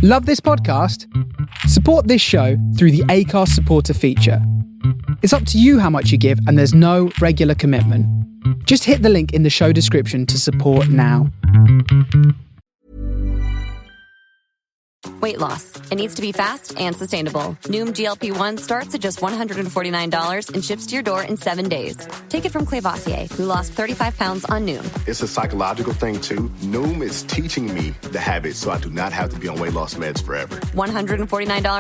Love this podcast? Support this show through the Acast supporter feature. It's up to you how much you give, and there's no regular commitment. Just hit the link in the show description to support now. Weight loss. It needs to be fast and sustainable. Noom GLP-1 starts at just $149 and ships to your door in 7 days. Take it from Clévassier, who lost 35 pounds on Noom. It's a psychological thing, too. Noom is teaching me the habits so I do not have to be on weight loss meds forever. $149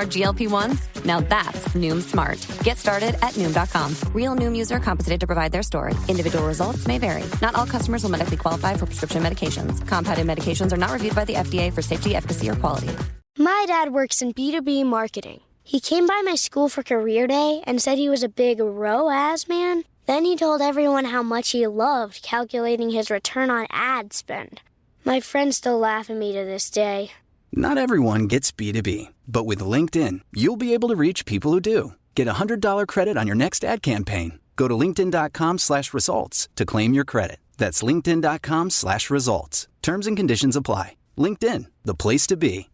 GLP-1s? Now that's Noom smart. Get started at Noom.com. Real Noom user compensated to provide their story. Individual results may vary. Not all customers will medically qualify for prescription medications. Compounded medications are not reviewed by the FDA for safety, efficacy, or quality. My dad works in B2B marketing. He came by my school for career day and said he was a big ROAS man. Then he told everyone how much he loved calculating his return on ad spend. My friends still laugh at me to this day. Not everyone gets B2B, but with LinkedIn, you'll be able to reach people who do. Get a $100 credit on your next ad campaign. Go to linkedin.com/results to claim your credit. That's linkedin.com/results. Terms and conditions apply. LinkedIn, the place to be.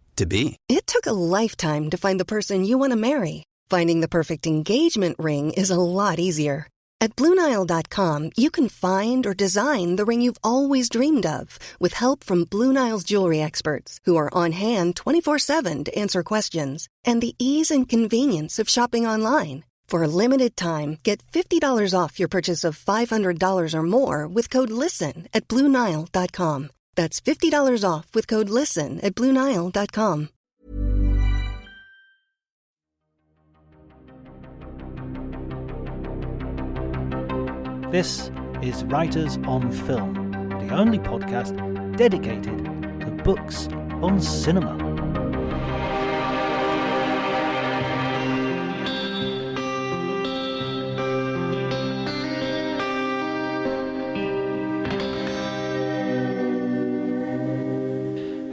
It took a lifetime to find the person you want to marry. Finding the perfect engagement ring is a lot easier. At BlueNile.com, you can find or design the ring you've always dreamed of with help from Blue Nile's jewelry experts who are on hand 24/7 to answer questions, and the ease and convenience of shopping online. For a limited time, get $50 off your purchase of $500 or more with code LISTEN at BlueNile.com. That's $50 off with code LISTEN at BlueNile.com. This is Writers on Film, the only podcast dedicated to books on cinema.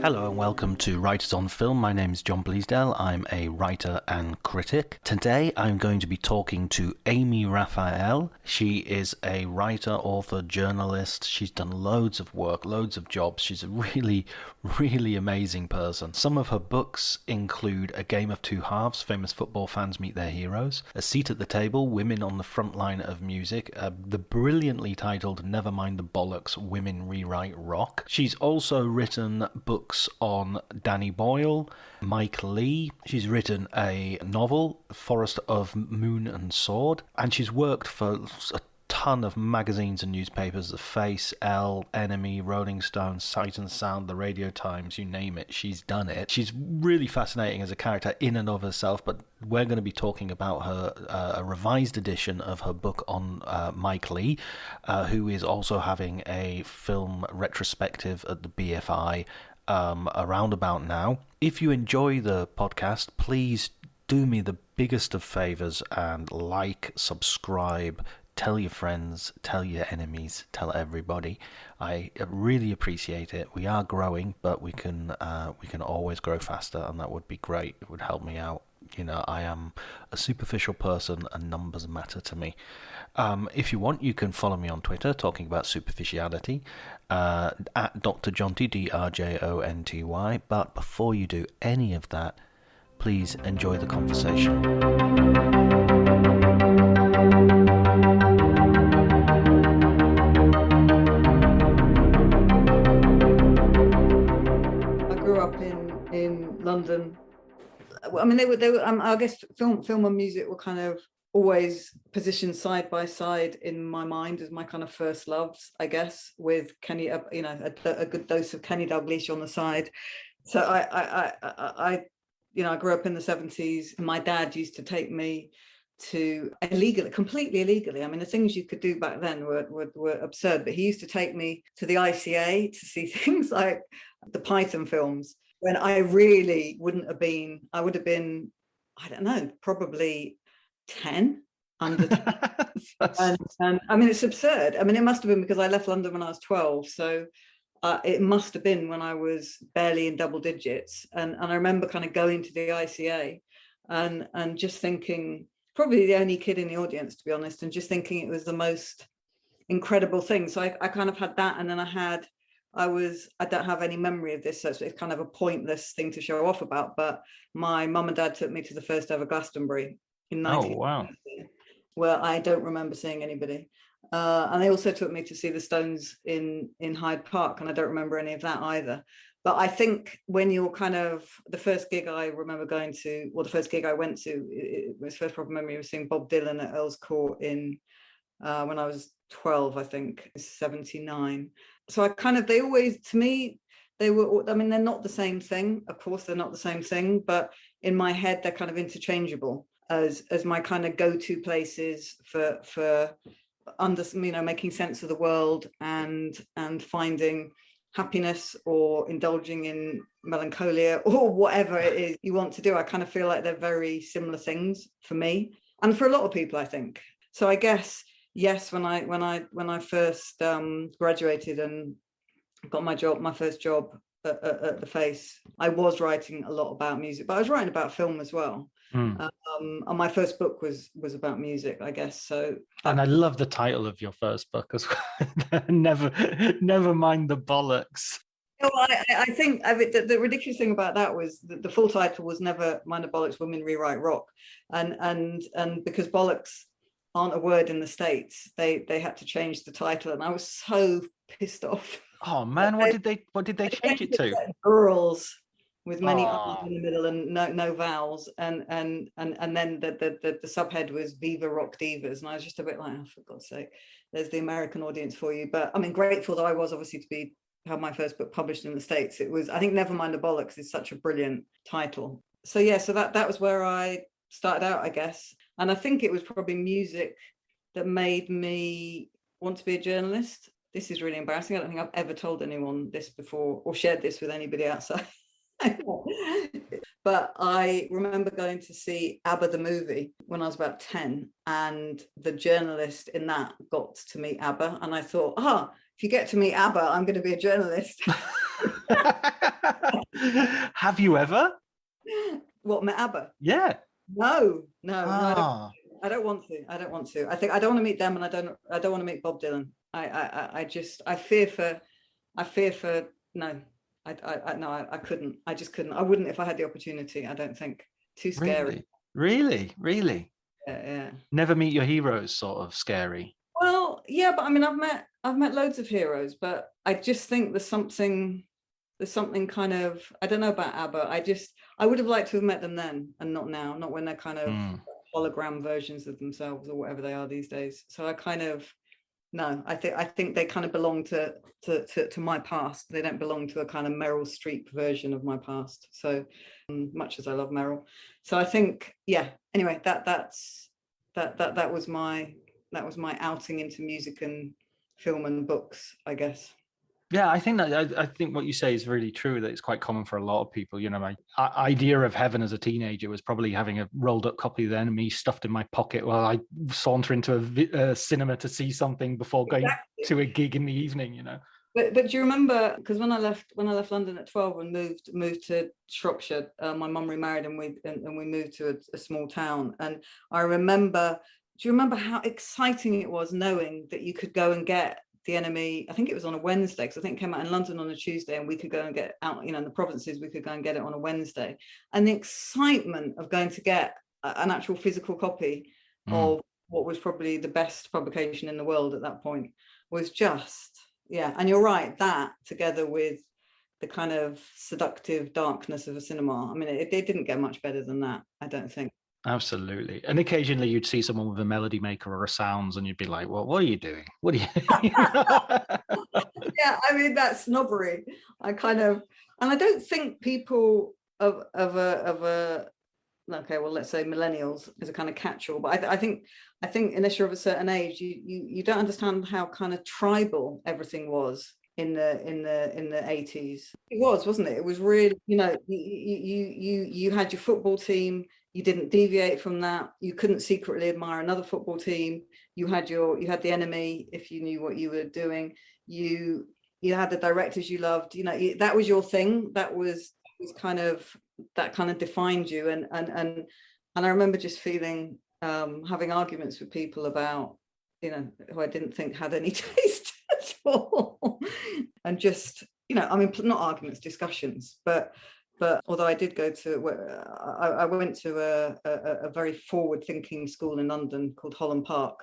Hello and welcome to Writers on Film. My name is John Bleasdale. I'm a writer and critic. Today I'm going to be talking to Amy Raphael. She is a writer, author, journalist. She's done loads of work, loads of jobs. She's a really, really amazing person. Some of her books include A Game of Two Halves, Famous Football Fans Meet Their Heroes, A Seat at the Table, Women on the Front Line of Music, the brilliantly titled Never Mind the Bollocks, Women Rewrite Rock. She's also written books on Danny Boyle, Mike Leigh. She's written a novel, Forest of Moon and Sword, and she's worked for a ton of magazines and newspapers: The Face, Elle, Enemy, Rolling Stone, Sight and Sound, The Radio Times, you name it, she's done it. She's really fascinating as a character in and of herself, but we're going to be talking about her, a revised edition of her book on Mike Leigh, who is also having a film retrospective at the BFI around about now. If you enjoy the podcast, please do me the biggest of favors and like, subscribe, tell your friends, tell your enemies, tell everybody. I really appreciate it. We are growing, but we can always grow faster, and that would be great. It would help me out. You know, I am a superficial person and numbers matter to me. If you want, you can follow me on Twitter, talking about superficiality, at Dr. Jonty, DRJONTY. But before you do any of that, please enjoy the conversation. I grew up in London. I mean, they were. I guess film and music were kind of always positioned side by side in my mind as my kind of first loves, I guess, with Kenny, a good dose of Kenny Dalglish on the side. So I grew up in the 70s. My dad used to take me to completely illegally. I mean, the things you could do back then were absurd, but he used to take me to the ICA to see things like the Python films, when I really wouldn't have been. I would have been, I don't know, probably 10, under 10. and I mean, it's absurd. I mean, it must have been because I left London when I was 12, so it must have been when I was barely in double digits. And I remember kind of going to the ICA and just thinking, probably the only kid in the audience, to be honest, and just thinking it was the most incredible thing. So I kind of had that, and then I I don't have any memory of this, so it's kind of a pointless thing to show off about. But my mum and dad took me to the first ever Glastonbury in 1990, wow. where I don't remember seeing anybody. And they also took me to see the Stones in Hyde Park, and I don't remember any of that either. But I think when you're kind of, the first gig I remember going to, well, the first gig I went to, my first proper memory was seeing Bob Dylan at Earl's Court in when I was 12, I think, 79. So I kind of, they always, to me, they were, I mean, they're not the same thing. Of course, they're not the same thing, but in my head, they're kind of interchangeable as my kind of go-to places for making sense of the world and finding happiness or indulging in melancholia or whatever it is you want to do. I kind of feel like they're very similar things for me and for a lot of people, I think. So I guess, yes, when I first graduated and got my first job at the Face, I was writing a lot about music, but I was writing about film as well. And my first book was about music, I guess. So, and I love the title of your first book as well. never mind the bollocks. Well, I think the ridiculous thing about that was the full title was Never Mind the Bollocks, Women Rewrite Rock, and because bollocks aren't a word in the States, they had to change the title, and I was so pissed off. Oh man, what did they change it to? Girls with many R's in the middle and no vowels, and then the subhead was Viva Rock Divas, and I was just a bit like, oh, for God's sake, there's the American audience for you. But I mean, grateful that I was obviously to have my first book published in the States. It was, I think, Never Mind the Bollocks is such a brilliant title. So yeah, so that was where I started out, I guess, and I think it was probably music that made me want to be a journalist. This is really embarrassing. I don't think I've ever told anyone this before or shared this with anybody outside. But I remember going to see ABBA the movie when I was about 10, and the journalist in that got to meet ABBA, and I thought, if you get to meet ABBA, I'm going to be a journalist. Have you ever? What, met ABBA? Yeah. No, I don't want to. I think I don't want to meet them, and I don't want to meet Bob Dylan. I fear for no. I couldn't. I just couldn't. I wouldn't if I had the opportunity. I don't think. Too scary. Really? Yeah. Never meet your heroes, sort of scary. Well, yeah, but I mean, I've met loads of heroes, but I just think there's something kind of, I don't know about ABBA. I would have liked to have met them then and not now, not when they're kind of hologram versions of themselves or whatever they are these days. So I kind of, no, I think they kind of belong to my past. They don't belong to a kind of Meryl Streep version of my past. So much as I love Meryl, so I think, yeah. Anyway, that was my outing into music and film and books, I guess. Yeah, I think what you say is really true, that it's quite common for a lot of people. You know, my idea of heaven as a teenager was probably having a rolled up copy of The Enemy stuffed in my pocket while I saunter into a cinema to see something before going to a gig in the evening, you know. But do you remember, because when I left London at 12 and moved to Shropshire, my mum remarried and we moved to a small town, and I remember, do you remember how exciting it was knowing that you could go and get The Enemy? I think it was on a Wednesday, because I think it came out in London on a Tuesday, and we could go and get out, you know, in the provinces we could go and get it on a Wednesday, and the excitement of going to get an actual physical copy of what was probably the best publication in the world at that point was just, yeah. And you're right, that together with the kind of seductive darkness of a cinema, I mean, it didn't get much better than that, I don't think. Absolutely. And occasionally you'd see someone with a melody maker or a sounds and you'd be like, well, what are you doing? What are you Yeah, I mean, that's snobbery. I kind of, and I don't think people of a okay, well, let's say millennials is a kind of catch-all, but I think unless you're of a certain age, you don't understand how kind of tribal everything was in the 80s. It was, wasn't it? It was really, you know, you had your football team. You didn't deviate from that. You couldn't secretly admire another football team. You had The Enemy if you knew what you were doing. You had the directors you loved. You know, that was your thing. That was kind of, that kind of defined you. And I remember just feeling, having arguments with people about, you know, who I didn't think had any taste at all. and just, I mean, not arguments, discussions, but although I did go to, I went to a very forward-thinking school in London called Holland Park,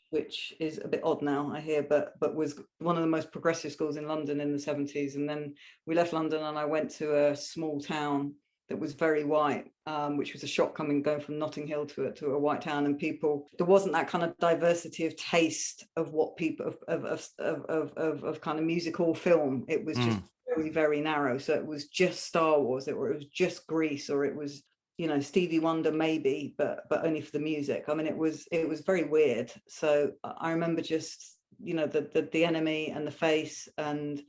which is a bit odd now, I hear, but was one of the most progressive schools in London in the 70s. And then we left London and I went to a small town that was very white, which was a shock going from Notting Hill to a white town. And there wasn't that kind of diversity of taste of what people of kind of music or film. It was just very, very narrow. So it was just Star Wars, or it was just Grease, or it was, Stevie Wonder maybe, but only for the music. I mean, it was very weird. So I remember just, the Enemy and The Face and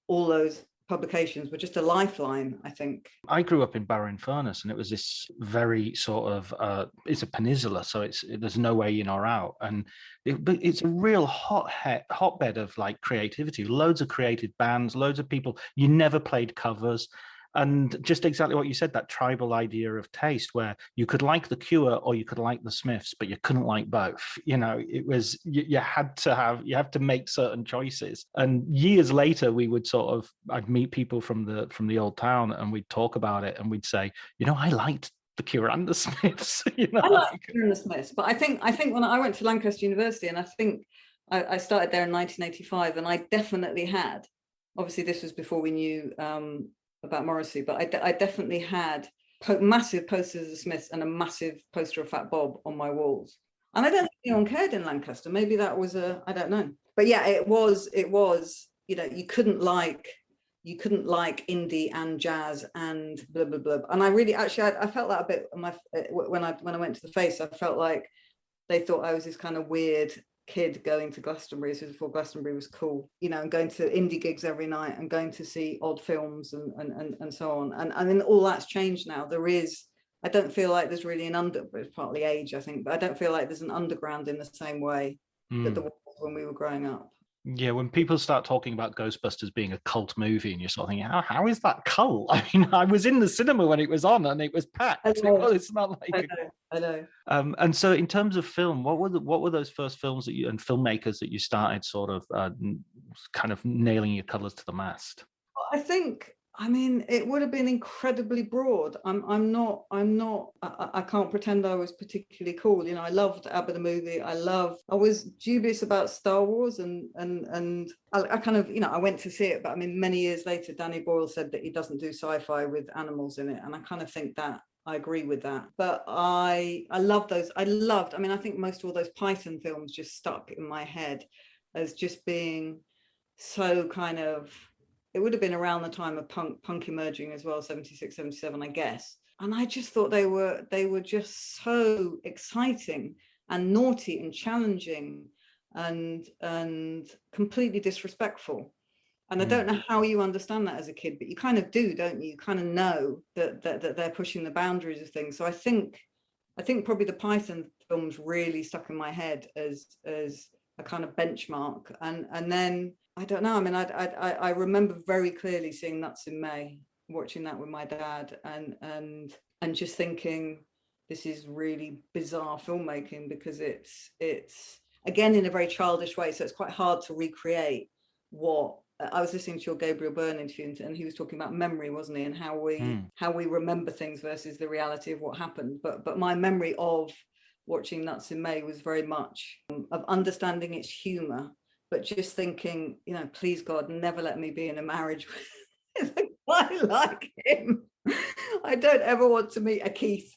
all those publications were just a lifeline, I think. I grew up in Barrow-in-Furness, and it was this very sort of it's a peninsula, so there's no way in or out, and it's a real hotbed of like creativity, loads of creative bands, loads of people. You never played covers. And just exactly what you said, that tribal idea of taste, where you could like the Cure or you could like the Smiths, but you couldn't like both. It was, you had to make certain choices. And years later, I'd meet people from the old town, and we'd talk about it, and we'd say, I liked the Cure and the Smiths. I liked the Cure and the Smiths, but I think when I went to Lancaster University, and I think I started there in 1985, and I definitely had, obviously this was before we knew about Morrissey, but I definitely had massive posters of the Smiths and a massive poster of Fat Bob on my walls. And I don't think anyone cared in Lancaster. Maybe that was I don't know. But yeah, it was, you couldn't like indie and jazz and blah, blah, blah. And I felt that a bit when I went to The Face. I felt like they thought I was this kind of weird kid going to Glastonbury. This was before Glastonbury was cool, and going to indie gigs every night and going to see odd films and so on. And I mean, all that's changed now. I don't feel like there's really it's partly age, I think, but I don't feel like there's an underground in the same way that there was when we were growing up. Yeah, when people start talking about Ghostbusters being a cult movie, and you're sort of thinking, how is that cult? I mean, I was in the cinema when it was on, and it was packed. It's not like I know. And so, in terms of film, what were those first films and filmmakers that you started sort of kind of nailing your colours to the mast? I mean, it would have been incredibly broad. I can't pretend I was particularly cool. I loved ABBA the movie. I was dubious about Star Wars, and I kind of, I went to see it, but I mean, many years later, Danny Boyle said that he doesn't do sci-fi with animals in it, and I kind of think that I agree with that. But I loved those. I mean, I think most of all those Python films just stuck in my head as just being so kind of. It would have been around the time of punk emerging as well, 76, 77, I guess. And I just thought they were just so exciting and naughty and challenging and completely disrespectful. And I don't know how you understand that as a kid, but you kind of do, don't you? You kind of know that they're pushing the boundaries of things. So I think probably the Python films really stuck in my head as a kind of benchmark. And then I don't know. I mean, I remember very clearly seeing Nuts in May, watching that with my dad, and just thinking, this is really bizarre filmmaking, because it's again in a very childish way. So it's quite hard to recreate what I was listening to your Gabriel Byrne interview, and he was talking about memory, wasn't he, and how we remember things versus the reality of what happened. But my memory of watching Nuts in May was very much of understanding its humor, but just thinking, please God, never let me be in a marriage with a guy like him. I don't ever want to meet a Keith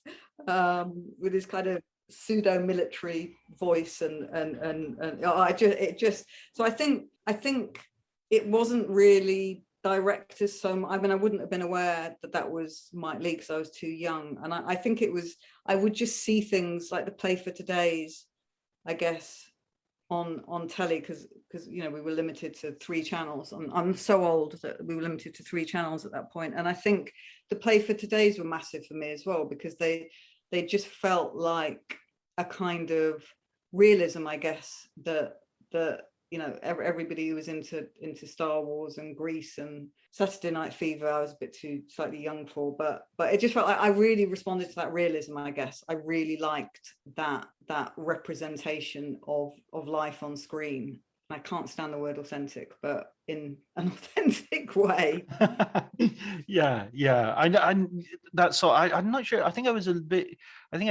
with his kind of pseudo-military voice and so I think it wasn't really directed so much. I mean, I wouldn't have been aware that was Mike Leigh because I was too young, and I think I would just see things like the Play for Today's, I guess, on telly, because we were limited to 3 channels. I'm so old that we were limited to 3 channels at that point, and I think the Play for Today's were massive for me as well, because they just felt like a kind of realism, I guess, that everybody who was into Star Wars and Grease and Saturday Night Fever, I was a bit too slightly young for, but it just felt like I really responded to that realism, I guess. I really liked that representation of life on screen. I can't stand the word authentic, but in an authentic way. Yeah. I that's so. I'm not sure. I think I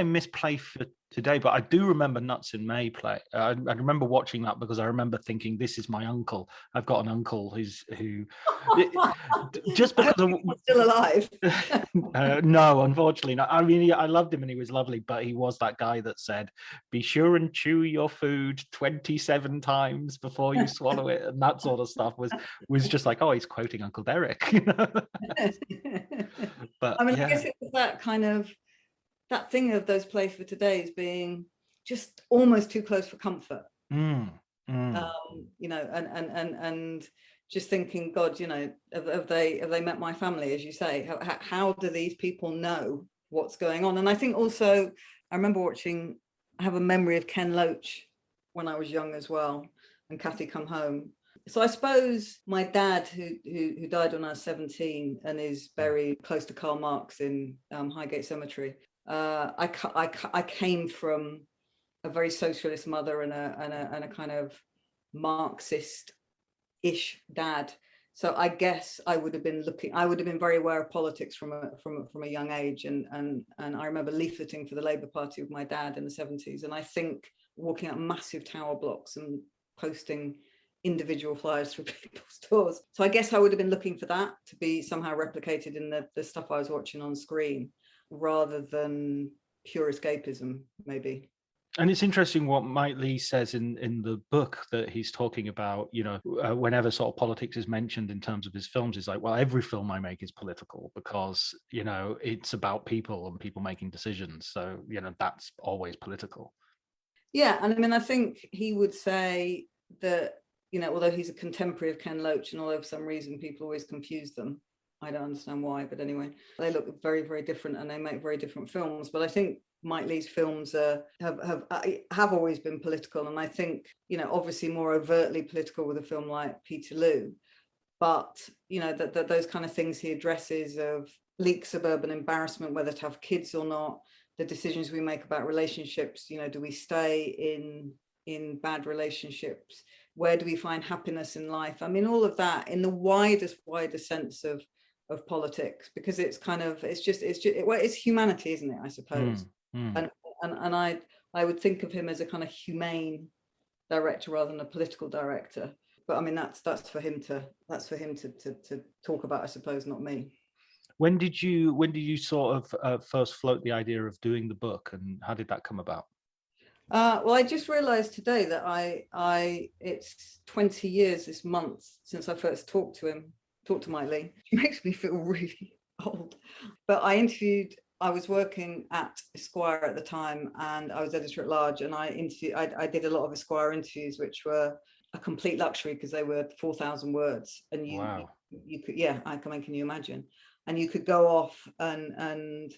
misplaced for today, but I do remember Nuts in May play. I remember watching that because I remember thinking, "This is my uncle. I've got an uncle who just I hope because he's still alive. no, unfortunately not. I mean, I loved him and he was lovely, but he was that guy that said, "Be sure and chew your food 27 times before you swallow it," and that sort of stuff was just like, oh, he's quoting Uncle Derek. But I mean, yeah. I guess it was that kind of that thing of those plays for today as being just almost too close for comfort. You know, and just thinking, God, you know, have they met my family, as you say? How do these people know what's going on? And I think also, I remember watching. I have a memory of Ken Loach when I was young as well, and Kathy Come Home. So I suppose my dad, who died when I was 17 and is buried close to Karl Marx in Highgate Cemetery. I came from a very socialist mother and a kind of Marxist-ish dad. So I guess I would have been very aware of politics from a young age. And I remember leafleting for the Labour Party with my dad in the 70s. And I think walking up massive tower blocks and posting individual flyers through people's doors. So I guess I would have been looking for that to be somehow replicated in the stuff I was watching on screen, rather than pure escapism, maybe. And it's interesting what Mike Leigh says in the book, that he's talking about, you know, whenever sort of politics is mentioned in terms of his films, it's like, well, every film I make is political because, you know, it's about people and people making decisions. So, you know, that's always political. Yeah. And I mean, I think he would say that, you know, although he's a contemporary of Ken Loach, and although for some reason people always confuse them, I don't understand why, but anyway, they look very, very different and they make very different films. But I think Mike Leigh's films have always been political, and I think, you know, obviously more overtly political with a film like Peterloo. But, you know, that those kind of things he addresses of bleak suburban embarrassment, whether to have kids or not, the decisions we make about relationships, you know, do we stay in bad relationships? Where do we find happiness in life? I mean, all of that in the widest sense of politics, because it's kind of, it's humanity, isn't it, I suppose. And I would think of him as a kind of humane director rather than a political director. But I mean, that's for him to talk about, I suppose, not me. When did you sort of first float the idea of doing the book, and how did that come about? Well, I just realized today that it's 20 years this month since I first talked to Mike Leigh. It makes me feel really old. But I was working at Esquire at the time, and I was editor at large, and I did a lot of Esquire interviews, which were a complete luxury because they were 4,000 words, and you could, yeah, can you imagine? And you could go off and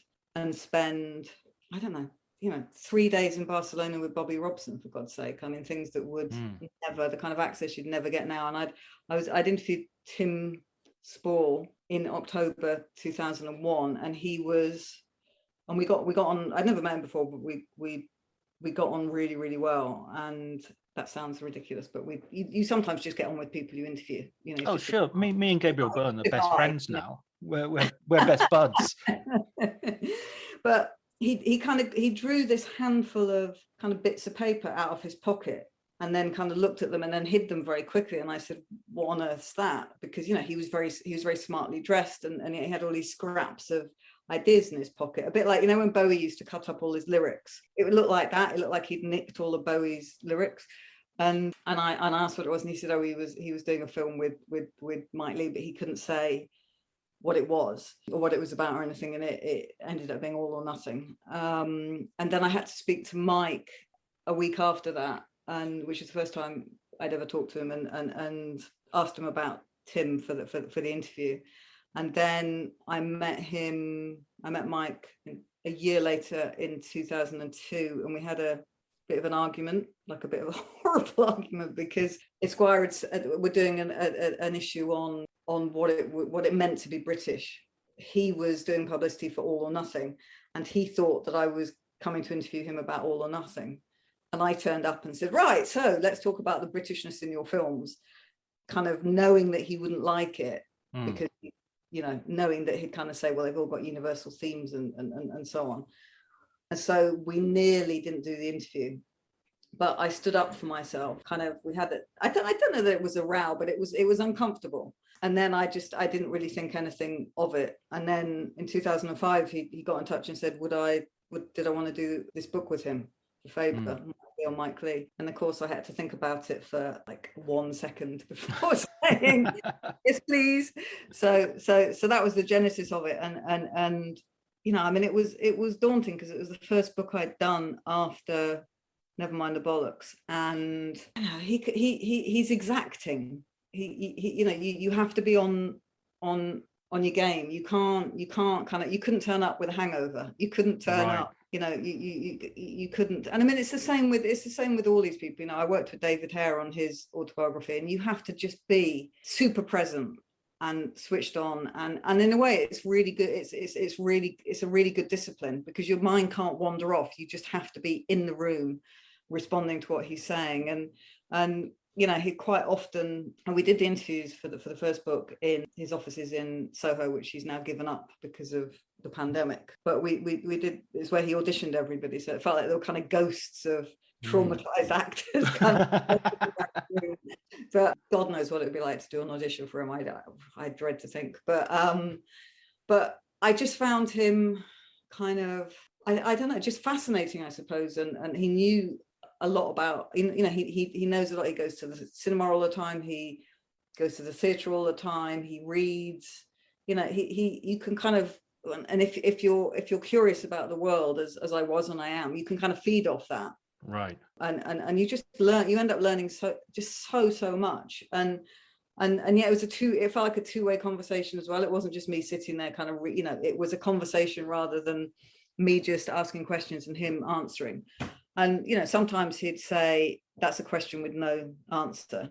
spend, I don't know, you know, 3 days in Barcelona with Bobby Robson, for God's sake. I mean, things that would never, the kind of access you'd never get now. And I'd interviewed Tim Spall in October 2001, and we got on. I'd never met him before, but we got on really, really well. And that sounds ridiculous, but you sometimes just get on with people you interview, you know. Oh, sure. Me and Gabriel Byrne are best friends now. We're best buds. But he drew this handful of kind of bits of paper out of his pocket, and then kind of looked at them and then hid them very quickly. And I said, what on earth's that? Because, you know, he was very smartly dressed, and he had all these scraps of ideas in his pocket, a bit like, you know, when Bowie used to cut up all his lyrics. It would look like that. It looked like he'd nicked all of Bowie's lyrics. And I asked what it was, and he said, oh, he was doing a film with Mike Leigh, but he couldn't say what it was or what it was about or anything, and it ended up being All or Nothing. And then I had to speak to Mike a week after that, and which is the first time I'd ever talked to him, and asked him about Tim for the interview. And then I met Mike a year later in 2002, and we had a bit of an argument, like a bit of a horrible argument, because Esquire were doing an issue on what it meant to be British. He was doing publicity for All or Nothing, and he thought that I was coming to interview him about All or Nothing. And I turned up and said, right, so let's talk about the Britishness in your films. kind of knowing that he wouldn't like it, because, knowing that he'd kind of say, well, they've all got universal themes and so on. And so we nearly didn't do the interview, but I stood up for myself. Kind of, we had it. I don't know that it was a row, but it was uncomfortable. And then I didn't really think anything of it. And then in 2005, he got in touch and said, did I want to do this book with him for Faber on Mike Leigh? And of course I had to think about it for like 1 second before saying yes, please. So that was the genesis of it. And it was daunting, because it was the first book I'd done after Never Mind the Bollocks. And he's exacting. You have to be on your game. You couldn't turn up with a hangover. You couldn't turn up. You couldn't. And I mean, it's the same with all these people. I worked with David Hare on his autobiography, and you have to just be super present and switched on. And in a way, it's really good. It's a really good discipline, because your mind can't wander off. You just have to be in the room, responding to what he's saying. And he quite often, and we did the interviews for the first book in his offices in Soho, which he's now given up because of the pandemic. But we did, it's where he auditioned everybody. So it felt like there were kind of ghosts of traumatized actors. But God knows what it would be like to do an audition for him. I dread to think. But I just found him kind of, I don't know, just fascinating, I suppose. And he knew a lot about, he knows a lot. He goes to the cinema all the time. He goes to the theatre all the time. He reads. You can kind of, and if you're curious about the world, as I was and I am, you can kind of feed off that. Right. And you just learn. You end up learning so much. And yeah, it felt like a two-way conversation as well. It wasn't just me sitting there kind of, it was a conversation rather than me just asking questions and him answering. And, sometimes he'd say, that's a question with no answer.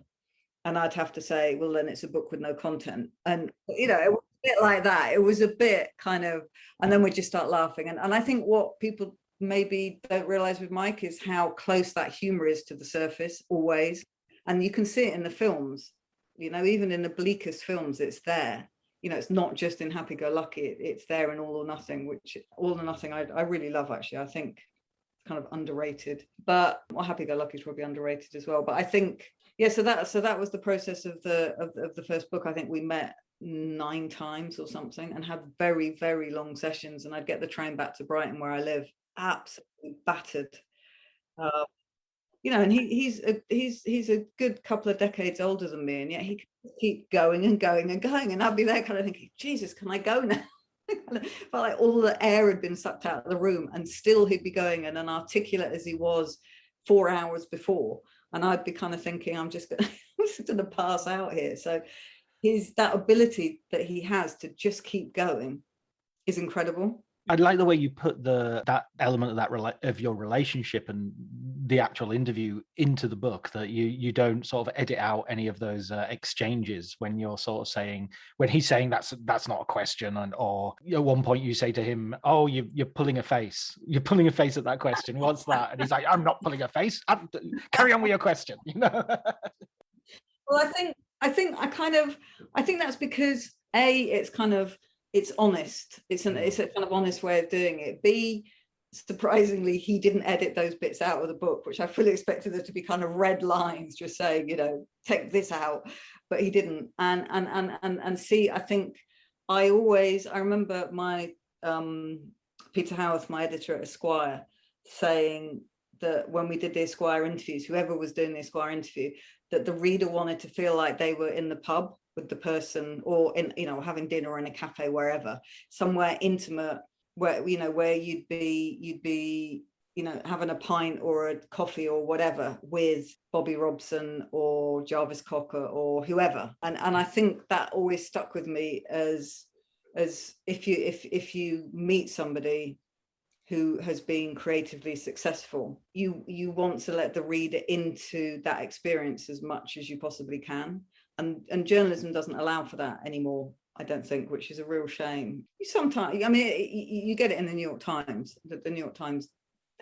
And I'd have to say, well, then it's a book with no content. And, it was a bit like that. It was a bit kind of, and then we'd just start laughing. And I think what people maybe don't realize with Mike is how close that humor is to the surface always. And you can see it in the films, even in the bleakest films, it's there. It's not just in Happy Go Lucky, it's there in All or Nothing, which All or Nothing I really love, actually. I think it's kind of underrated, but Happy Go Lucky is probably underrated as well. But I think, so that was the process of the first book. I think we met 9 times or something and had very, very long sessions, and I'd get the train back to Brighton where I live, absolutely battered. And he's a good couple of decades older than me, and yet he could keep going and going and going, and I'd be there kind of thinking, Jesus, can I go now? Felt like all the air had been sucked out of the room, and still he'd be going, and articulate as he was 4 hours before, and I'd be kind of thinking, I'm just gonna pass out here. So that ability that he has to just keep going is incredible. I like the way you put that element of your relationship and the actual interview into the book, that you don't sort of edit out any of those exchanges when you're sort of saying, when he's saying that's not a question, or at one point you say to him, oh, you're pulling a face at that question, what's that? And he's like, I'm not pulling a face, carry on with your question. Well, I think that's because it's honest. It's a kind of honest way of doing it. B, surprisingly, he didn't edit those bits out of the book, which I fully expected there to be kind of red lines just saying, take this out, but he didn't. And C, I think I remember my Peter Howarth, my editor at Esquire, saying that when we did the Esquire interviews, whoever was doing the Esquire interview, that the reader wanted to feel like they were in the pub with the person, or in having dinner or in a cafe, wherever, somewhere intimate, where where you'd be having a pint or a coffee or whatever with Bobby Robson or Jarvis Cocker or whoever. And I think that always stuck with me as if you meet somebody who has been creatively successful, you want to let the reader into that experience as much as you possibly can. And journalism doesn't allow for that anymore, I don't think, which is a real shame. Sometimes, I mean, you get it in the New York Times. The New York Times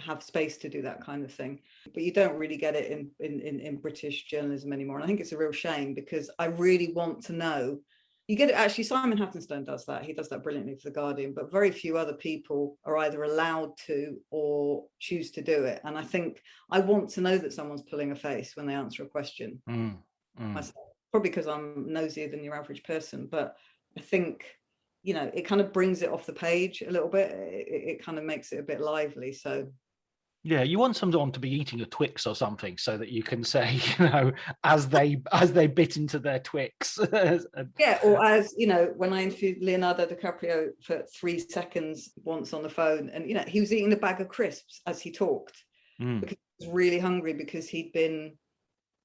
have space to do that kind of thing. But you don't really get it in British journalism anymore. And I think it's a real shame, because I really want to know. You get it, actually, Simon Hattenstone does that. He does that brilliantly for The Guardian, but very few other people are either allowed to or choose to do it. And I think I want to know that someone's pulling a face when they answer a question. Myself. Probably because I'm nosier than your average person, but I think, you know, it kind of brings it off the page a little bit. It kind of makes it a bit lively. So yeah, you want someone to be eating a Twix or something, so that you can say, you know, as they bit into their Twix. Yeah, or as, you know, when I interviewed Leonardo DiCaprio for 3 seconds once on the phone, and, you know, he was eating a bag of crisps as he talked, because he was really hungry, because he'd been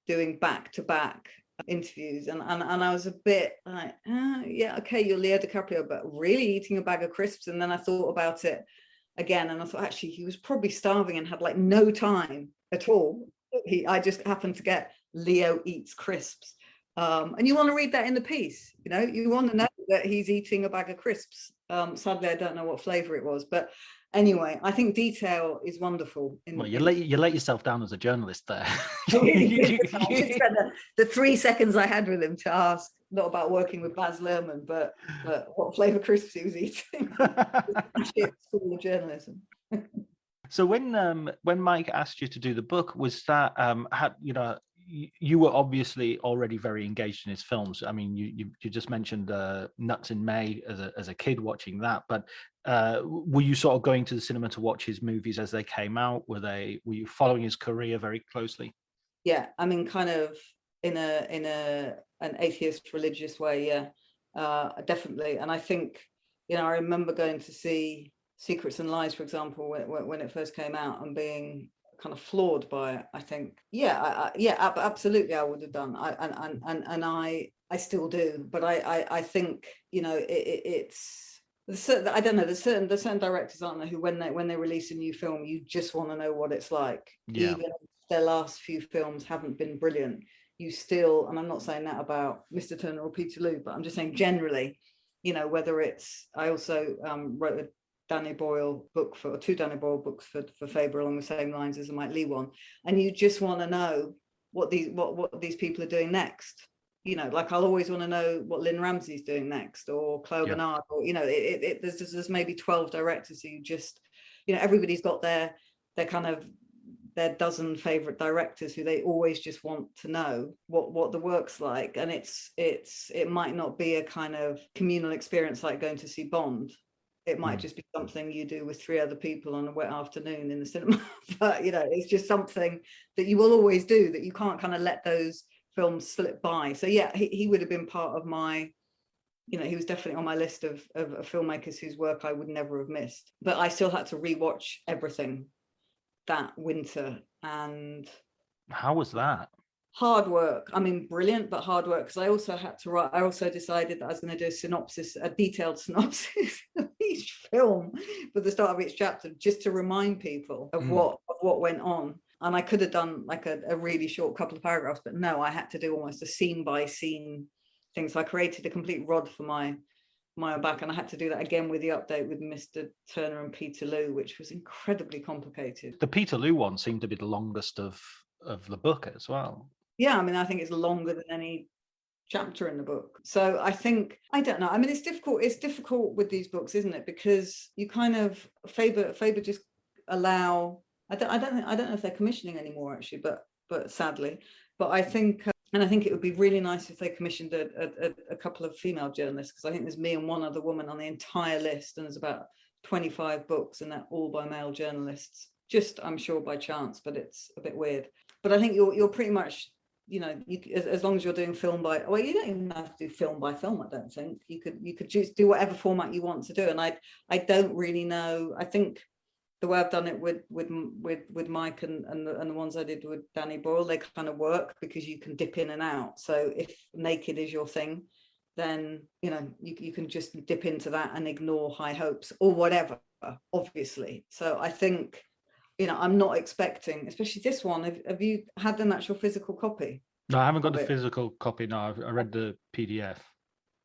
doing back-to-back interviews, and I was a bit like, yeah, okay, you're Leo DiCaprio, but really eating a bag of crisps? And then I thought about it again, and I thought, actually, he was probably starving and had like no time at all. I just happened to get Leo eats crisps, and you want to read that in the piece, you know, you want to know that he's eating a bag of crisps. Sadly, I don't know what flavor it was, but anyway, I think detail is wonderful. Well, you let yourself down as a journalist there. The 3 seconds I had with him to ask, not about working with Baz Luhrmann, but what flavour crisps he was eating. School of journalism. So when Mike asked you to do the book, was that you know, you were obviously already very engaged in his films. I mean, you just mentioned Nuts in May as a kid watching that, but were you sort of going to the cinema to watch his movies as they came out? Were you following his career very closely? Yeah, I mean, kind of in an atheist religious way, yeah, definitely. And I think, you know, I remember going to see Secrets and Lies, for example, when it first came out, and being kind of floored by it. I think, absolutely, I would have done. I still do, but I think, you know, it's I don't know. There's certain directors, aren't there, who when they release a new film, you just want to know what it's like. Yeah. Even if their last few films haven't been brilliant, you still, and I'm not saying that about Mr. Turner or Peterloo, but I'm just saying generally, you know, whether it's, I also wrote a Danny Boyle book two Danny Boyle books for Faber along the same lines as the Mike Leigh one, and you just want to know what these people are doing next. You know, like I'll always want to know what Lynn Ramsey's doing next, or Chloe Bernard, or, you know, there's maybe 12 directors who just, you know, everybody's got their kind of their dozen favorite directors who they always just want to know what the work's like. And it might not be a kind of communal experience like going to see Bond. It might just be something you do with 3 other people on a wet afternoon in the cinema. But, you know, it's just something that you will always do, that you can't kind of let those films slip by. So yeah, he would have been part of my, you know, he was definitely on my list of filmmakers whose work I would never have missed. But I still had to rewatch everything that winter. And how was that? Hard work. I mean, brilliant, but hard work, because I also decided that I was going to do a detailed synopsis of each film for the start of each chapter, just to remind people of what went on. And I could have done like a really short couple of paragraphs, but no, I had to do almost a scene by scene thing. So I created a complete rod for my own back, and I had to do that again with the update with Mr. Turner and Peterloo, which was incredibly complicated. The Peterloo one seemed to be the longest of the book as well. Yeah, I mean, I think it's longer than any chapter in the book. So I think, I don't know. I mean, it's difficult with these books, isn't it? Because you kind of Faber just allow. I don't know if they're commissioning anymore, actually, but sadly. But I think, and I think it would be really nice if they commissioned a couple of female journalists, because I think there's me and one other woman on the entire list, and there's about 25 books, and they're all by male journalists. Just, I'm sure, by chance, but it's a bit weird. But I think you're pretty much, you know, as long as you're doing film by, well, you don't even have to do film by film. I don't think you could just do whatever format you want to do. And I don't really know. I think the way I've done it with Mike and the ones I did with Danny Boyle, they kind of work because you can dip in and out. So if naked is your thing, then, you know, you can just dip into that and ignore High Hopes or whatever, obviously. So I think, you know, I'm not expecting, especially this one. Have you had an actual physical copy? No, I haven't got the physical copy. No, I read the PDF.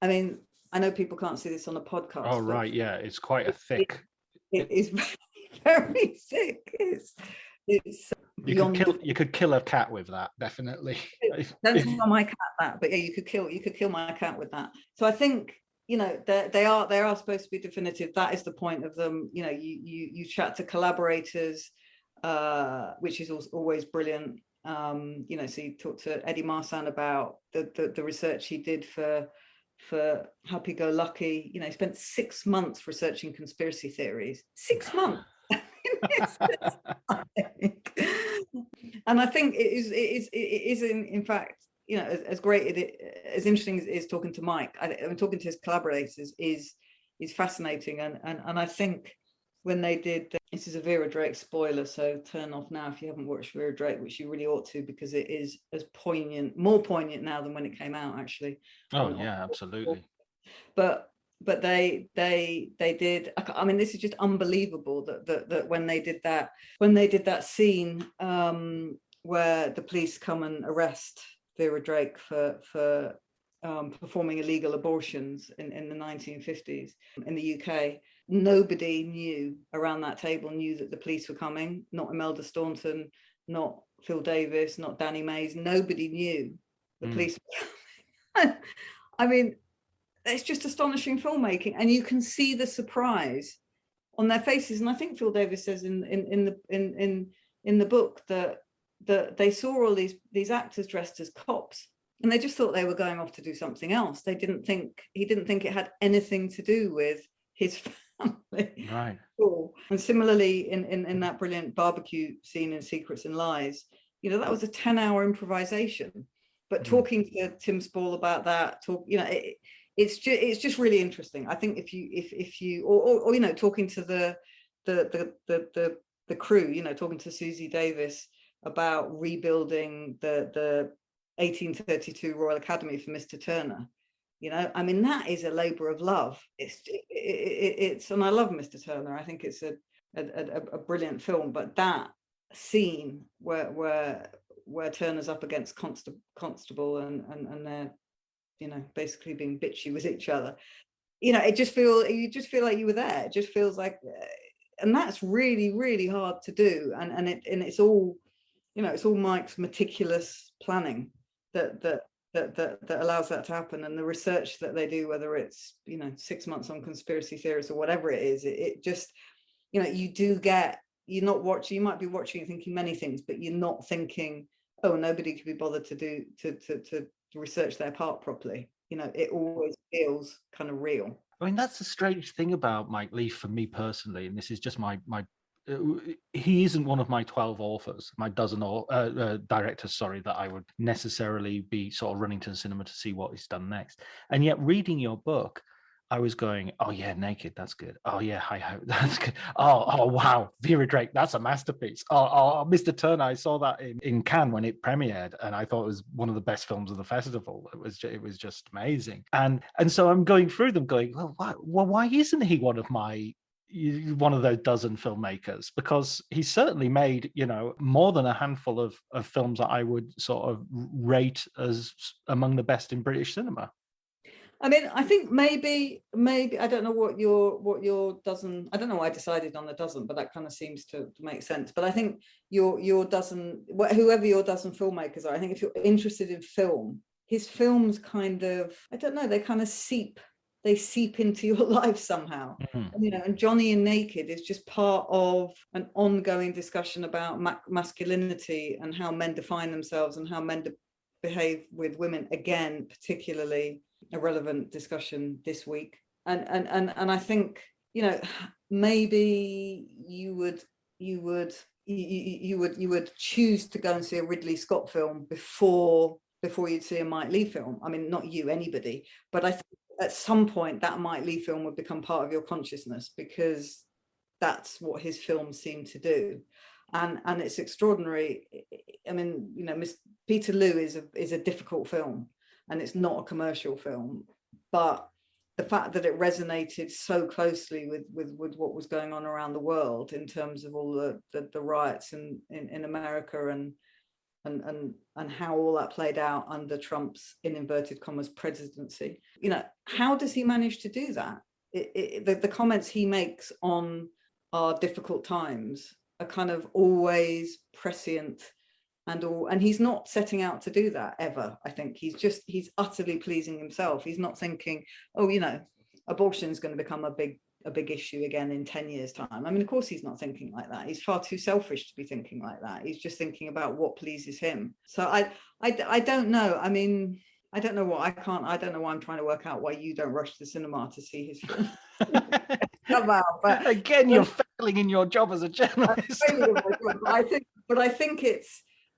I mean, I know people can't see this on a podcast. Oh, right. Yeah, it's quite a thick. It is very sick. It's beyond. You could kill a cat with that, definitely. Don't tell my cat that, but yeah, you could kill my cat with that. So I think, you know, they are supposed to be definitive. That is the point of them. You know, you chat to collaborators, which is always brilliant. You know, so you talk to Eddie Marsan about the research he did for Happy Go Lucky. You know, he spent 6 months researching conspiracy theories. 6 months. And I think it is in fact, you know, as great as interesting as it is talking to Mike, I'm talking to his collaborators is fascinating. And I think when they did, this is a Vera Drake spoiler, so turn off now if you haven't watched Vera Drake, which you really ought to, because it is as poignant, more poignant now than when it came out, actually. Oh yeah, absolutely. But they did. I mean, this is just unbelievable that when they did that scene where the police come and arrest Vera Drake for performing illegal abortions in the 1950s in the UK, nobody knew around that table knew that the police were coming. Not Imelda Staunton, not Phil Davis, not Danny Mays. Nobody knew the police were coming. I mean, it's just astonishing filmmaking, and you can see the surprise on their faces. And I think Phil Davis says in the book that they saw all these actors dressed as cops, and they just thought they were going off to do something else. He didn't think it had anything to do with his family. Right. And similarly, in that brilliant barbecue scene in Secrets and Lies, you know, that was a 10-hour improvisation. But talking to Tim Spall about that, you know, it's just really interesting. I think if you or you know, talking to the crew, you know, talking to Susie Davis about rebuilding the 1832 Royal Academy for Mr. Turner, you know, I mean, that is a labor of love. It's and I love Mr. Turner. I think it's a brilliant film. But that scene where Turner's up against Constable and they're, you know, basically being bitchy with each other, you know, you just feel like you were there. It just feels like, and that's really, really hard to do. And it's all, you know, it's all Mike's meticulous planning that allows that to happen. And the research that they do, whether it's, you know, 6 months on conspiracy theorists or whatever it is, it just, you know, you might be watching and thinking many things, but you're not thinking, oh, nobody could be bothered to research their part properly. You know, it always feels kind of real. I mean, that's the strange thing about Mike Leigh for me personally, and this is just my he isn't one of my 12 authors, my dozen directors, sorry, that I would necessarily be sort of running to the cinema to see what he's done next. And yet reading your book, I was going, oh yeah, Naked, that's good. Oh yeah, Hi Ho, that's good. Oh wow, Vera Drake, that's a masterpiece. Oh, Mr. Turner, I saw that in Cannes when it premiered, and I thought it was one of the best films of the festival. It was just amazing. And so I'm going through them, going, well, why isn't he one of those dozen filmmakers? Because he's certainly made, you know, more than a handful of films that I would sort of rate as among the best in British cinema. I mean, I think maybe I don't know what your dozen. I don't know why I decided on a dozen, but that kind of seems to make sense. But I think your dozen, whoever your dozen filmmakers are, I think if you're interested in film, his films kind of, I don't know, they kind of seep into your life somehow. You know, and Johnny and Naked is just part of an ongoing discussion about masculinity and how men define themselves and how men behave with women. Again, particularly a relevant discussion this week. And I think, you know, maybe you would choose to go and see a Ridley Scott film before you'd see a Mike Leigh film. I mean, not you, anybody, but I think at some point that Mike Leigh film would become part of your consciousness, because that's what his films seem to do. And it's extraordinary. I mean, you know, Miss Peterloo is a difficult film, and it's not a commercial film, but the fact that it resonated so closely with what was going on around the world in terms of all the riots in America and how all that played out under Trump's, in inverted commas, presidency. You know, how does he manage to do that? The comments he makes on our difficult times are kind of always prescient and he's not setting out to do that ever. I think he's utterly pleasing himself. He's not thinking, oh, abortion is going to become a big issue again in 10 years time. I mean, of course he's not thinking like that. He's far too selfish to be thinking like that. He's just thinking about what pleases him. So I don't know. I mean, I don't know why I'm trying to work out why you don't rush to the cinema to see his film. But again, you're failing in your job as a journalist. I think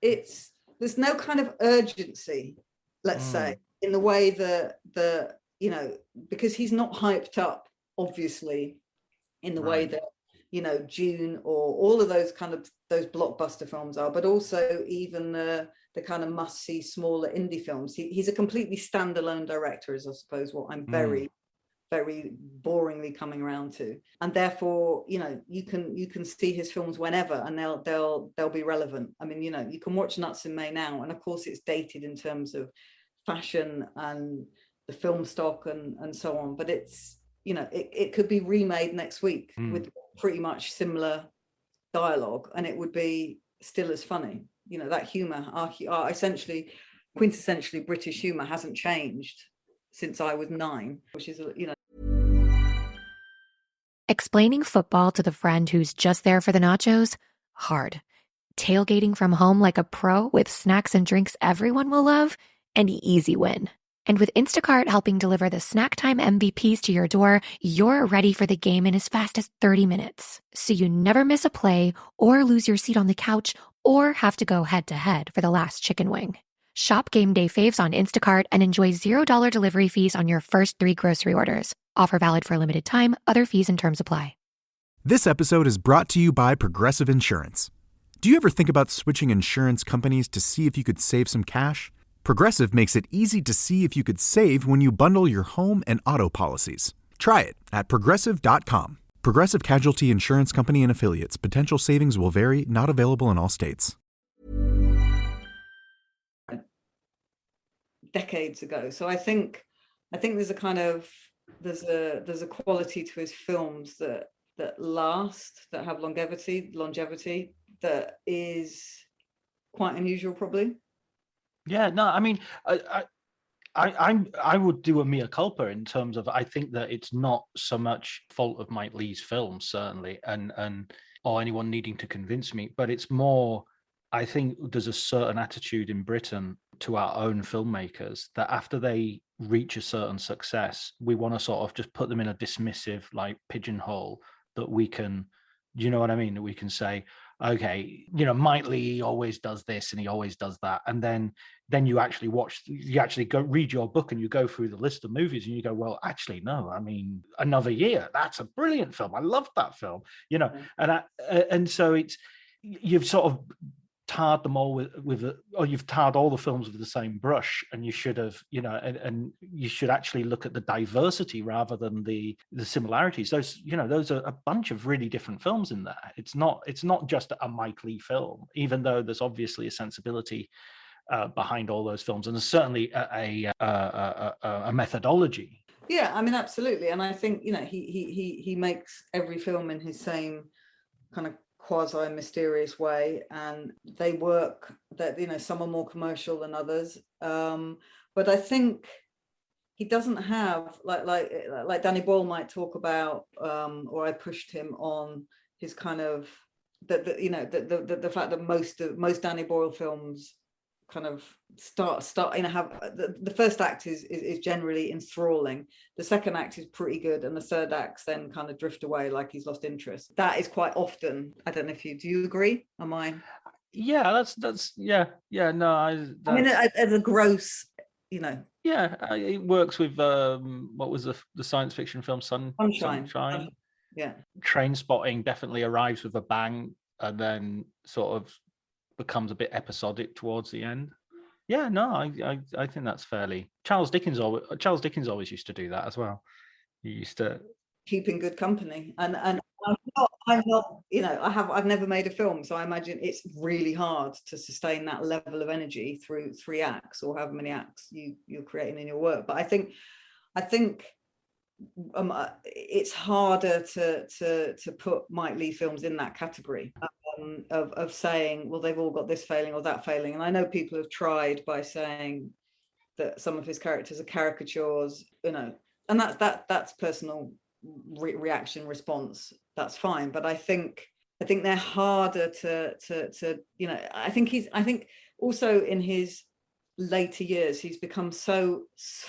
it's there's no kind of urgency, let's say, in the way that because he's not hyped up, obviously, in the way that June or all of those those blockbuster films are, but also even the kind of must-see smaller indie films. He's a completely standalone director, is I suppose what I'm very very boringly coming around to, and therefore you can see his films whenever and they'll be relevant. I mean, you can watch Nuts in May now, and of course it's dated in terms of fashion and the film stock and so on, but it's it could be remade next week with pretty much similar dialogue and it would be still as funny. That humor, our essentially quintessentially British humor hasn't changed since I was 9, which is Explaining football to the friend who's just there for the nachos? Hard. Tailgating from home like a pro with snacks and drinks everyone will love? An easy win. And with Instacart helping deliver the snack time MVPs to your door, you're ready for the game in as fast as 30 minutes. So you never miss a play or lose your seat on the couch or have to go head to head for the last chicken wing. Shop Game Day Faves on Instacart and enjoy $0 delivery fees on your first 3 grocery orders. Offer valid for a limited time. Other fees and terms apply. This episode is brought to you by Progressive Insurance. Do you ever think about switching insurance companies to see if you could save some cash? Progressive makes it easy to see if you could save when you bundle your home and auto policies. Try it at Progressive.com. Progressive Casualty Insurance Company and Affiliates. Potential savings will vary. Not available in all states. Decades ago. So I think there's a kind of there's a quality to his films that last, that have longevity that is quite unusual, probably. Yeah, no, I mean, I would do a mea culpa in terms of I think that it's not so much fault of Mike Leigh's films, certainly, and or anyone needing to convince me, but it's more, I think there's a certain attitude in Britain to our own filmmakers that after they reach a certain success, we want to sort of just put them in a dismissive pigeonhole that we can, you know what I mean? That we can say, okay, Mike Leigh always does this and he always does that. And then you actually go read your book and you go through the list of movies and you go, well, actually, no, I mean, Another Year, that's a brilliant film. I love that film, and so you've sort of tarred them all or you've tarred all the films with the same brush, and you should have, and you should actually look at the diversity rather than the similarities. Those are a bunch of really different films in there. It's not just a Mike Leigh film, even though there's obviously a sensibility behind all those films, and there's certainly a methodology. Yeah, I mean, absolutely. And I think he makes every film in his same kind of quasi mysterious way, and they work. That some are more commercial than others, but I think he doesn't have like Danny Boyle might talk about, or I pushed him on his kind of the fact that most Danny Boyle films kind of start have the first act is generally enthralling, the second act is pretty good, and the third acts then kind of drift away like he's lost interest. That is quite often. I don't know if do you agree? Am I? Yeah, that's yeah no, I mean, as a gross, it works with what was the science fiction film Sunshine. Yeah, Trainspotting definitely arrives with a bang and then sort of becomes a bit episodic towards the end. Yeah, no, I think that's fairly. Charles Dickens always used to do that as well. He used to keep in good company, and I'm not, I've never made a film, so I imagine it's really hard to sustain that level of energy through 3 acts or however many acts you're creating in your work. But I think it's harder to put Mike Leigh films in that category of saying, well, they've all got this failing or that failing. And I know people have tried by saying that some of his characters are caricatures, and that's personal reaction response. That's fine, but I think they're harder to I think also in his later years he's become so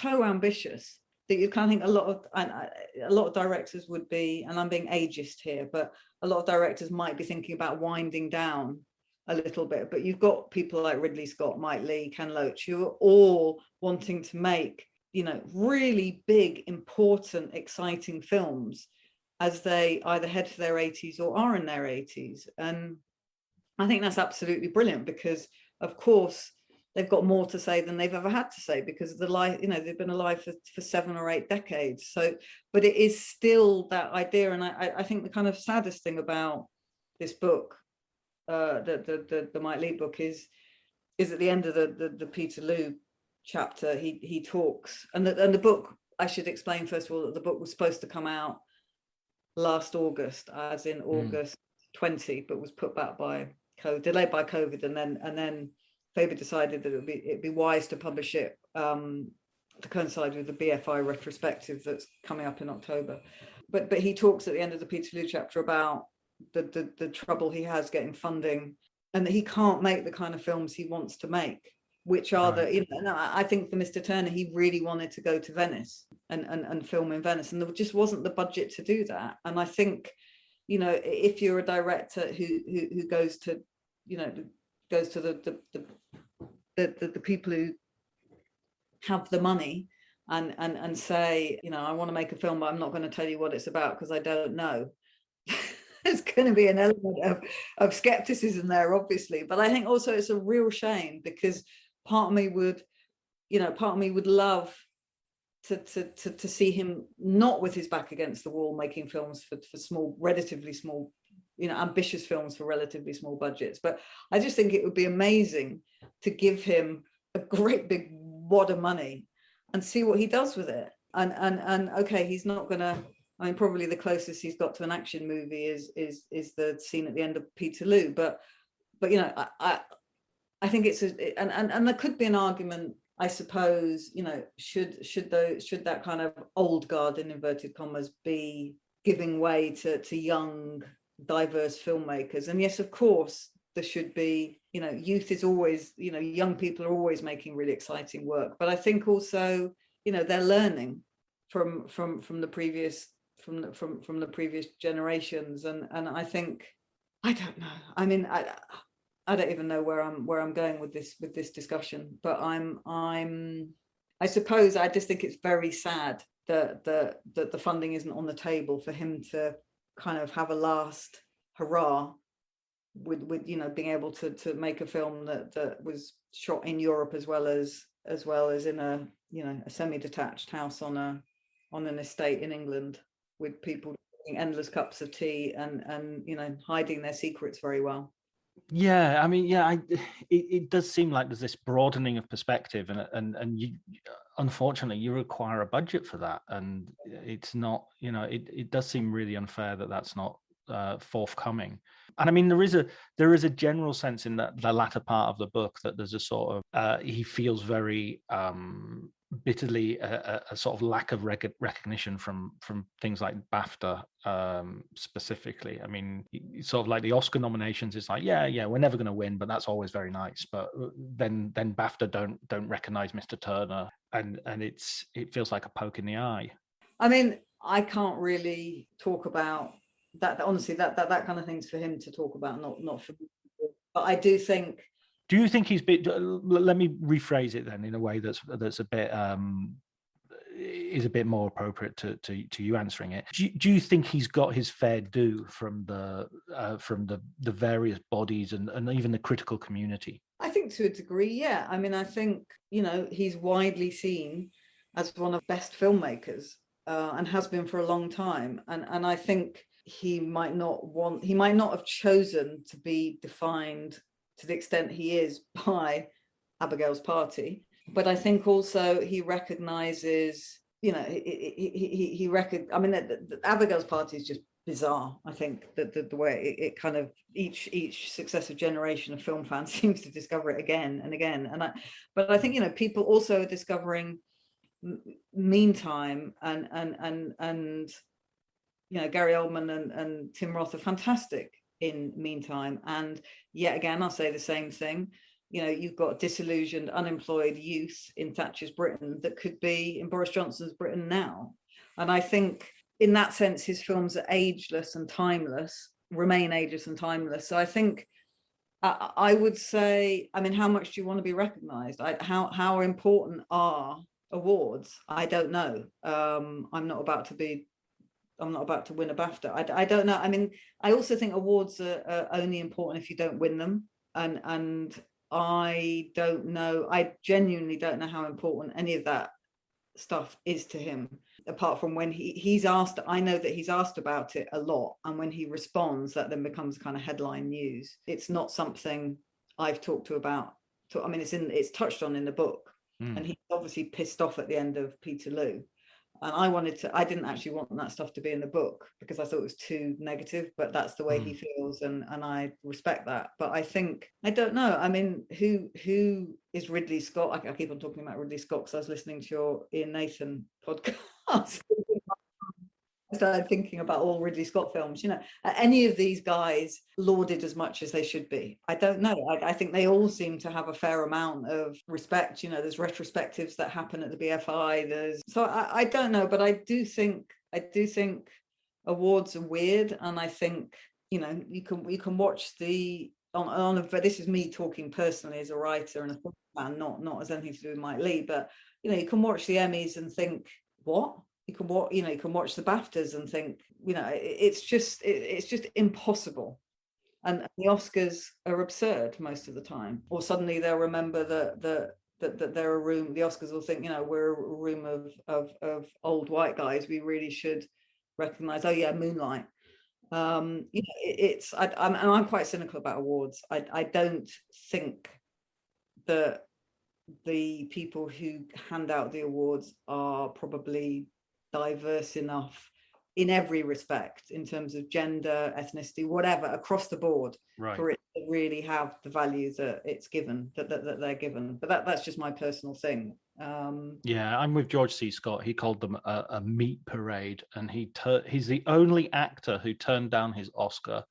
ambitious that you kind of think a lot of directors would be, and I'm being ageist here, but a lot of directors might be thinking about winding down a little bit. But you've got people like Ridley Scott, Mike Leigh, Ken Loach, who are all wanting to make, really big, important, exciting films as they either head for their 80s or are in their 80s. And I think that's absolutely brilliant, because of course they've got more to say than they've ever had to say, because of the life, they've been alive for 7 or 8 decades. So, but it is still that idea. And I think the kind of saddest thing about this book, the Mike Leigh book, is at the end of the Peterloo chapter, he talks, and the book, I should explain first of all that the book was supposed to come out last August, as in August 20, but was put back by delayed by COVID, and then Faber decided that it'd be wise to publish it to coincide with the BFI retrospective that's coming up in October. But he talks at the end of the Peterloo chapter about the trouble he has getting funding, and that he can't make the kind of films he wants to make, which are I think for Mr. Turner, he really wanted to go to Venice and film in Venice, and there just wasn't the budget to do that. And I think, if you're a director who goes to the people who have the money and say, I want to make a film, but I'm not going to tell you what it's about because I don't know. There's going to be an element of skepticism there, obviously. But I think also it's a real shame, because part of me would love to see him not with his back against the wall, making films for small, relatively small, ambitious films for relatively small budgets. But I just think it would be amazing to give him a great big wad of money and see what he does with it. And okay, he's not gonna. I mean, probably the closest he's got to an action movie is the scene at the end of Peterloo. But I think it's and there could be an argument, I suppose, should that kind of old guard, in inverted commas, be giving way to young, diverse filmmakers? And yes, of course, there should be, youth is always, young people are always making really exciting work. But I think also, they're learning from the previous generations. And I think, I don't know. I mean, I don't even know where I'm going with this discussion, but I suppose I just think it's very sad that the funding isn't on the table for him to kind of have a last hurrah with being able to make a film that was shot in Europe as well as in a semi-detached house on an estate in England, with people drinking endless cups of tea and hiding their secrets very well. Yeah, I mean, it does seem like there's this broadening of perspective, and you, unfortunately, you require a budget for that, and it's not, it does seem really unfair that that's not forthcoming. And I mean, there is a general sense in the latter part of the book that there's a sort of he feels very bitterly a sort of lack of recognition from things like BAFTA specifically. I mean, sort of like the Oscar nominations, it's like, yeah, we're never going to win, but that's always very nice. But then BAFTA don't recognize Mr. Turner, and it feels like a poke in the eye. I mean, I can't really talk about that. Honestly, that kind of thing's for him to talk about, not for me. But I do think. Do you think he's been? Let me rephrase it then in a way that's a bit is a bit more appropriate to you answering it. Do you think he's got his fair due from the various bodies and even the critical community? I think to a degree, yeah. I mean, I think he's widely seen as one of the best filmmakers and has been for a long time. And I think he might not have chosen to be defined to the extent he is by Abigail's Party. But I think also he recognizes you know, he record. I mean, the Abigail's Party is just bizarre. I think that the way it kind of each successive generation of film fans seems to discover it again and again. But I think, you know, people also are discovering Meantime and you know, Gary Oldman and Tim Roth are fantastic in Meantime. And yet again, I'll say the same thing. You know, you've got disillusioned, unemployed youth in Thatcher's Britain that could be in Boris Johnson's Britain now. And I think in that sense, his films are ageless and timeless, remain ageless and timeless. So I think I would say, I mean, how much do you want to be recognized? How important are awards? I don't know. I'm not about to win a BAFTA. I don't know. I mean, I also think awards are only important if you don't win them. And I don't know. I genuinely don't know how important any of that stuff is to him, apart from when he's asked. I know that he's asked about it a lot, and when he responds, that then becomes kind of headline news. It's not something I've talked to about. I mean, it's touched on in the book, and he's obviously pissed off at the end of Peterloo. And I didn't actually want that stuff to be in the book because I thought it was too negative, but that's the way he feels, and I respect that. But I think, I don't know, I mean, who is Ridley Scott? I keep on talking about Ridley Scott because I was listening to your Ian Nathan podcast. I started thinking about all Ridley Scott films. You know, are any of these guys lauded as much as they should be? I don't know. I think they all seem to have a fair amount of respect. You know, there's retrospectives that happen at the BFI. I don't know, but I do think awards are weird, and I think, you know, you can watch but this is me talking personally as a writer and a film fan, not as anything to do with Mike Leigh, but you know, you can watch the Emmys and think, what? You can watch the BAFTAs and think, you know, it's just impossible. And the Oscars are absurd most of the time. Or suddenly they'll remember that they're a room. The Oscars will think, you know, we're a room of old white guys. We really should recognize. Oh yeah, Moonlight. You know, I'm quite cynical about awards. I don't think that the people who hand out the awards are probably diverse enough in every respect, in terms of gender, ethnicity, whatever, across the board, for it to really have the value that it's given, that they're given. But that's just my personal thing. Yeah, I'm with George C. Scott. He called them a meat parade, and he's the only actor who turned down his Oscar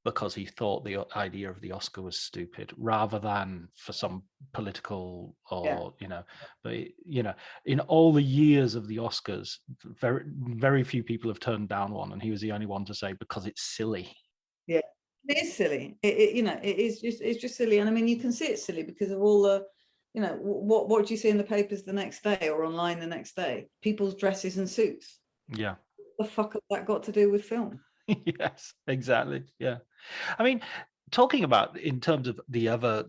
because he thought the idea of the Oscar was stupid, rather than for some political or, you know, but, you know, in all the years of the Oscars, very, very few people have turned down one, and he was the only one to say, because it's silly. Yeah, it is silly. You know, it's just silly. And I mean, you can see it's silly because of all the, you know, what do you see in the papers the next day or online the next day? People's dresses and suits. Yeah. What the fuck has that got to do with film? Yes, exactly. Yeah. I mean, talking about in terms of the other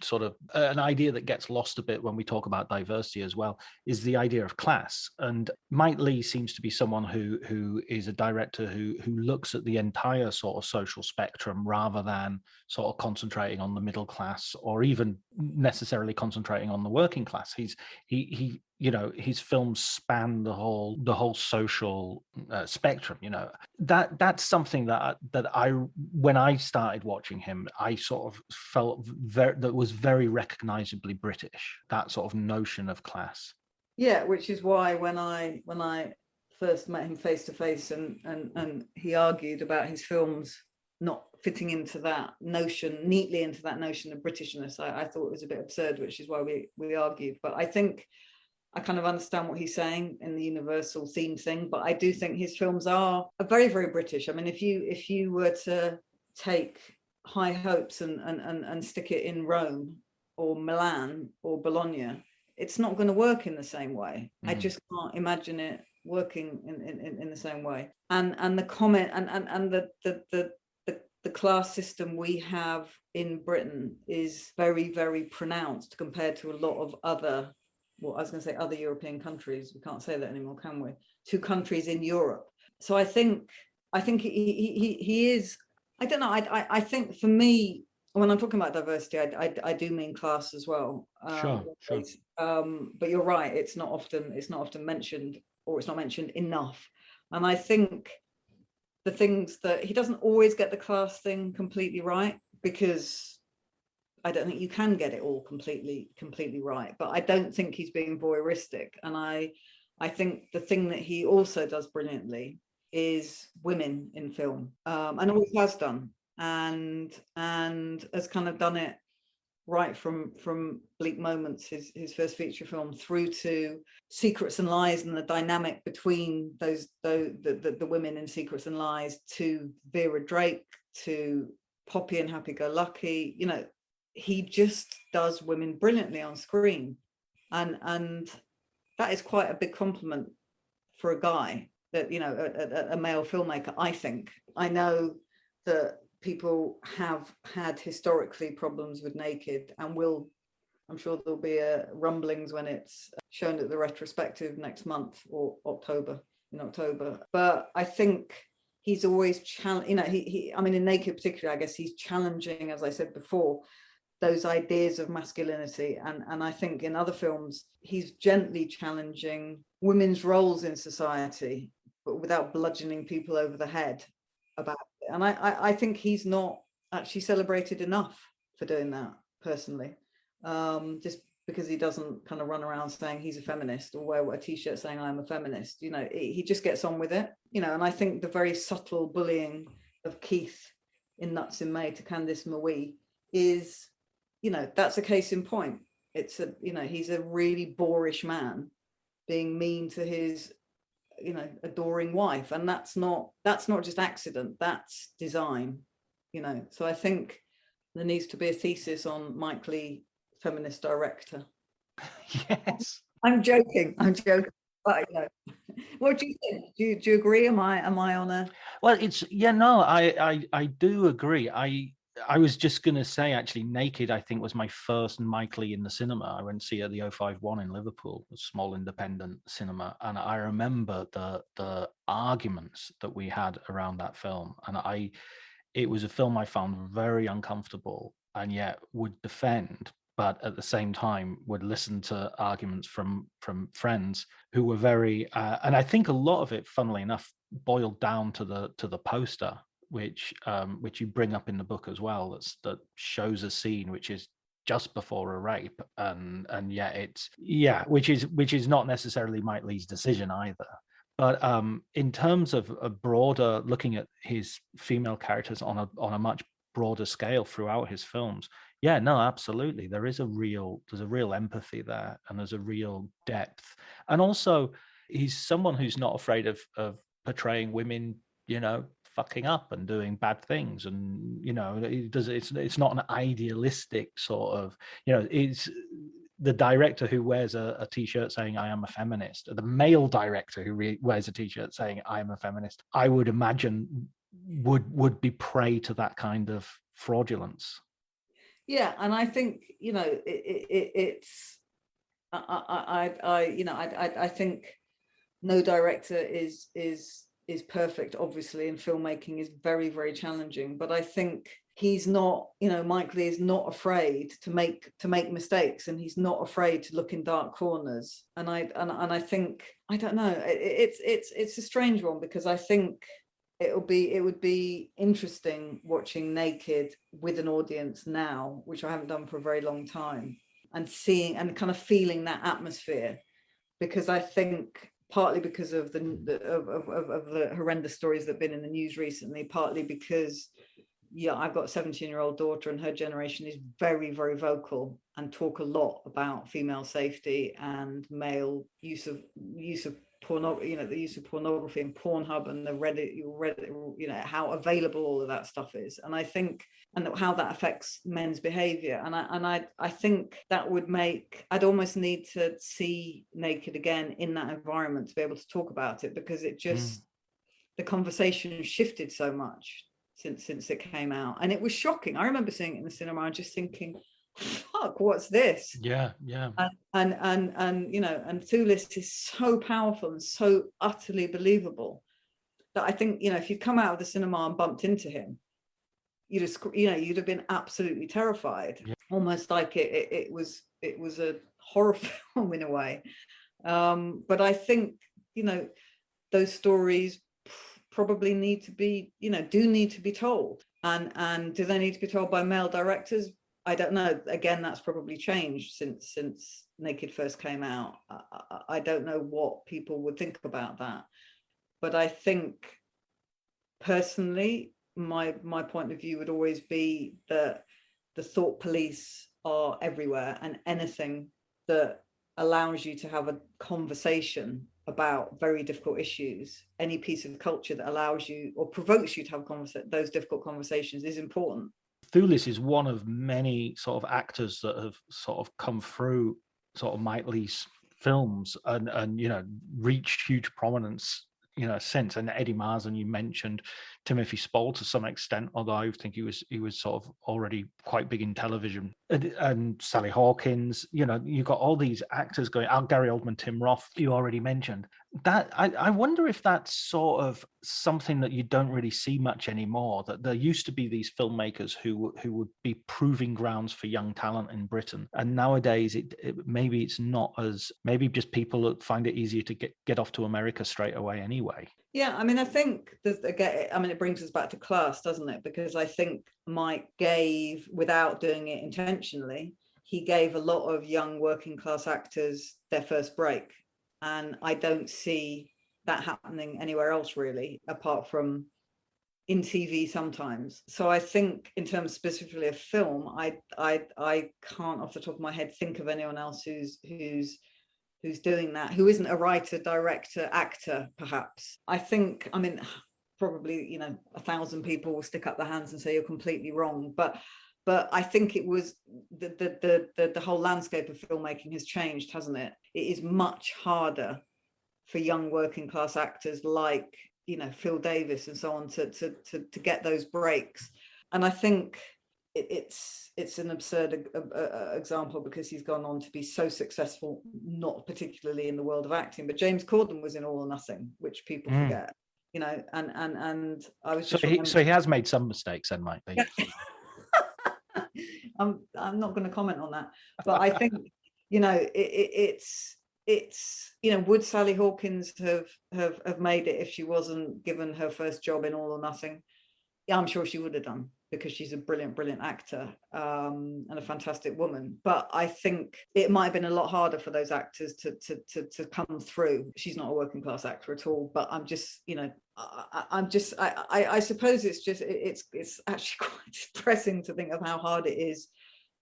sort of an idea that gets lost a bit when we talk about diversity as well is the idea of class. And Mike Leigh seems to be someone who is a director who looks at the entire sort of social spectrum, rather than sort of concentrating on the middle class, or even necessarily concentrating on the working class. He you know, his films span the whole social spectrum. You know, that's something that I when I started watching him, I sort of felt that was very recognizably British, that sort of notion of class. Yeah, which is why when I first met him face to face, and he argued about his films not fitting into that notion, neatly into that notion of Britishness, I thought it was a bit absurd, which is why we argued. But I think I kind of understand what he's saying in the universal theme thing, but I do think his films are very, very British. I mean, if you were to take High Hopes and stick it in Rome or Milan or Bologna, it's not going to work in the same way. I just can't imagine it working in the same way. And the comment and the class system we have in Britain is very, very pronounced compared to a lot of other, well, I was going to say other European countries. We can't say that anymore, can we? 2 countries in Europe. So I think he is. I don't know. I think for me, when I'm talking about diversity, I do mean class as well. Sure. But you're right, it's not often mentioned, or it's not mentioned enough. And I think the things that he doesn't always get the class thing completely right, because I don't think you can get it all completely right, but I don't think he's being voyeuristic. And I think the thing that he also does brilliantly is women in film, and always has done, and has kind of done it right from Bleak Moments, his first feature film, through to Secrets and Lies, and the dynamic between the women in Secrets and Lies, to Vera Drake, to Poppy and Happy Go Lucky. You know, he just does women brilliantly on screen, and that is quite a big compliment for a guy, that, you know, a male filmmaker. I think, I know that people have had historically problems with Naked, and I'm sure there'll be rumblings when it's shown at the retrospective next month, or in October. But I think he's always I mean, in Naked particularly, I guess he's challenging, as I said before, those ideas of masculinity, and I think in other films he's gently challenging women's roles in society, but without bludgeoning people over the head about it. And I think he's not actually celebrated enough for doing that, personally, just because he doesn't kind of run around saying he's a feminist, or wear a t-shirt saying I'm a feminist. You know, he just gets on with it, you know. And I think the very subtle bullying of Keith in Nuts in May to Candice Mawee is, you know, that's a case in point. It's a, you know, he's a really boorish man being mean to his, you know, adoring wife, and that's not just accident, that's design, you know. So I think there needs to be a thesis on Mike Leigh, feminist director. Yes. I'm joking, but, you know, what do you think? Do you agree? Am I on a... Well, it's, yeah, no, I do agree. I was just going to say, actually, Naked, I think, was my first Mike Leigh in the cinema. I went to see it at the 051 in Liverpool, a small independent cinema. And I remember the arguments that we had around that film. And it was a film I found very uncomfortable, and yet would defend, but at the same time would listen to arguments from friends who were very, and I think a lot of it, funnily enough, boiled down to the poster, which you bring up in the book as well, that shows a scene which is just before a rape, and yet it's, yeah, which is not necessarily Mike Leigh's decision either. But in terms of a broader, looking at his female characters on a much broader scale throughout his films, yeah, no, absolutely, there's a real empathy there, and there's a real depth. And also, he's someone who's not afraid of portraying women, you know, fucking up and doing bad things, and, you know, it's not an idealistic sort of, you know, it's the director who wears a t-shirt saying I am a feminist, the male director who wears a t-shirt saying I am a feminist, I would imagine would be prey to that kind of fraudulence. Yeah, and I think, you know, it's I think no director is perfect, obviously, and filmmaking is very, very challenging. But I think he's not, you know, Mike Leigh is not afraid to make mistakes, and he's not afraid to look in dark corners. And I think, I don't know, it's a strange one, because I think it would be interesting watching Naked with an audience now, which I haven't done for a very long time, and seeing and kind of feeling that atmosphere, because I think partly because of the horrendous stories that have been in the news recently, partly because, yeah, I've got a 17-year-old daughter, and her generation is very, very vocal and talk a lot about female safety and male use of pornography, you know, the use of pornography and Pornhub and the Reddit, you know, how available all of that stuff is. And I think, and how that affects men's behavior. And I think that would make, I'd almost need to see Naked again in that environment to be able to talk about it, because it just, the conversation shifted so much since it came out. And it was shocking. I remember seeing it in the cinema and just thinking, fuck, what's this? Yeah. And you know, and Thulis is so powerful and so utterly believable that I think, you know, if you'd come out of the cinema and bumped into him, you'd have been absolutely terrified. Almost like it was a horror film in a way. But I think, those stories probably need to be told. And do they need to be told by male directors? I don't know. Again, that's probably changed since Naked first came out. I don't know what people would think about that. But I think personally, my point of view would always be that the thought police are everywhere, and anything that allows you to have a conversation about very difficult issues, any piece of culture that allows you or provokes you to have those difficult conversations is important. Thulis is one of many sort of actors that have sort of come through sort of Mike Leigh's films and reached huge prominence since. And Eddie Marsan, you mentioned Timothy Spall to some extent, although I think he was sort of already quite big in television. And Sally Hawkins, you've got all these actors going out. Gary Oldman, Tim Roth, you already mentioned. That I wonder if that's sort of something that you don't really see much anymore. That there used to be these filmmakers who would be proving grounds for young talent in Britain, and nowadays maybe it's not as, maybe just people find it easier to get off to America straight away anyway. Yeah, I mean, I think it brings us back to class, doesn't it? Because I think Mike gave, without doing it intentionally, he gave a lot of young working class actors their first break. And I don't see that happening anywhere else really, apart from in TV sometimes. So I think in terms specifically of film, I can't off the top of my head think of anyone else who's doing that, who isn't a writer, director, actor, perhaps. I think, probably, 1,000 people will stick up their hands and say you're completely wrong. But I think it was the whole landscape of filmmaking has changed, hasn't it? It is much harder for young working class actors like, Phil Davis and so on to get those breaks. And I think it's an absurd example because he's gone on to be so successful, not particularly in the world of acting, but James Corden was in All or Nothing, which people forget, and I was so he has made some mistakes then, Mike. I'm not going to comment on that, but I think it's would Sally Hawkins have made it if she wasn't given her first job in All or Nothing? Yeah, I'm sure she would have done, because she's a brilliant actor and a fantastic woman. But I think it might have been a lot harder for those actors to come through. She's not a working class actor at all, but I suppose it's actually quite depressing to think of how hard it is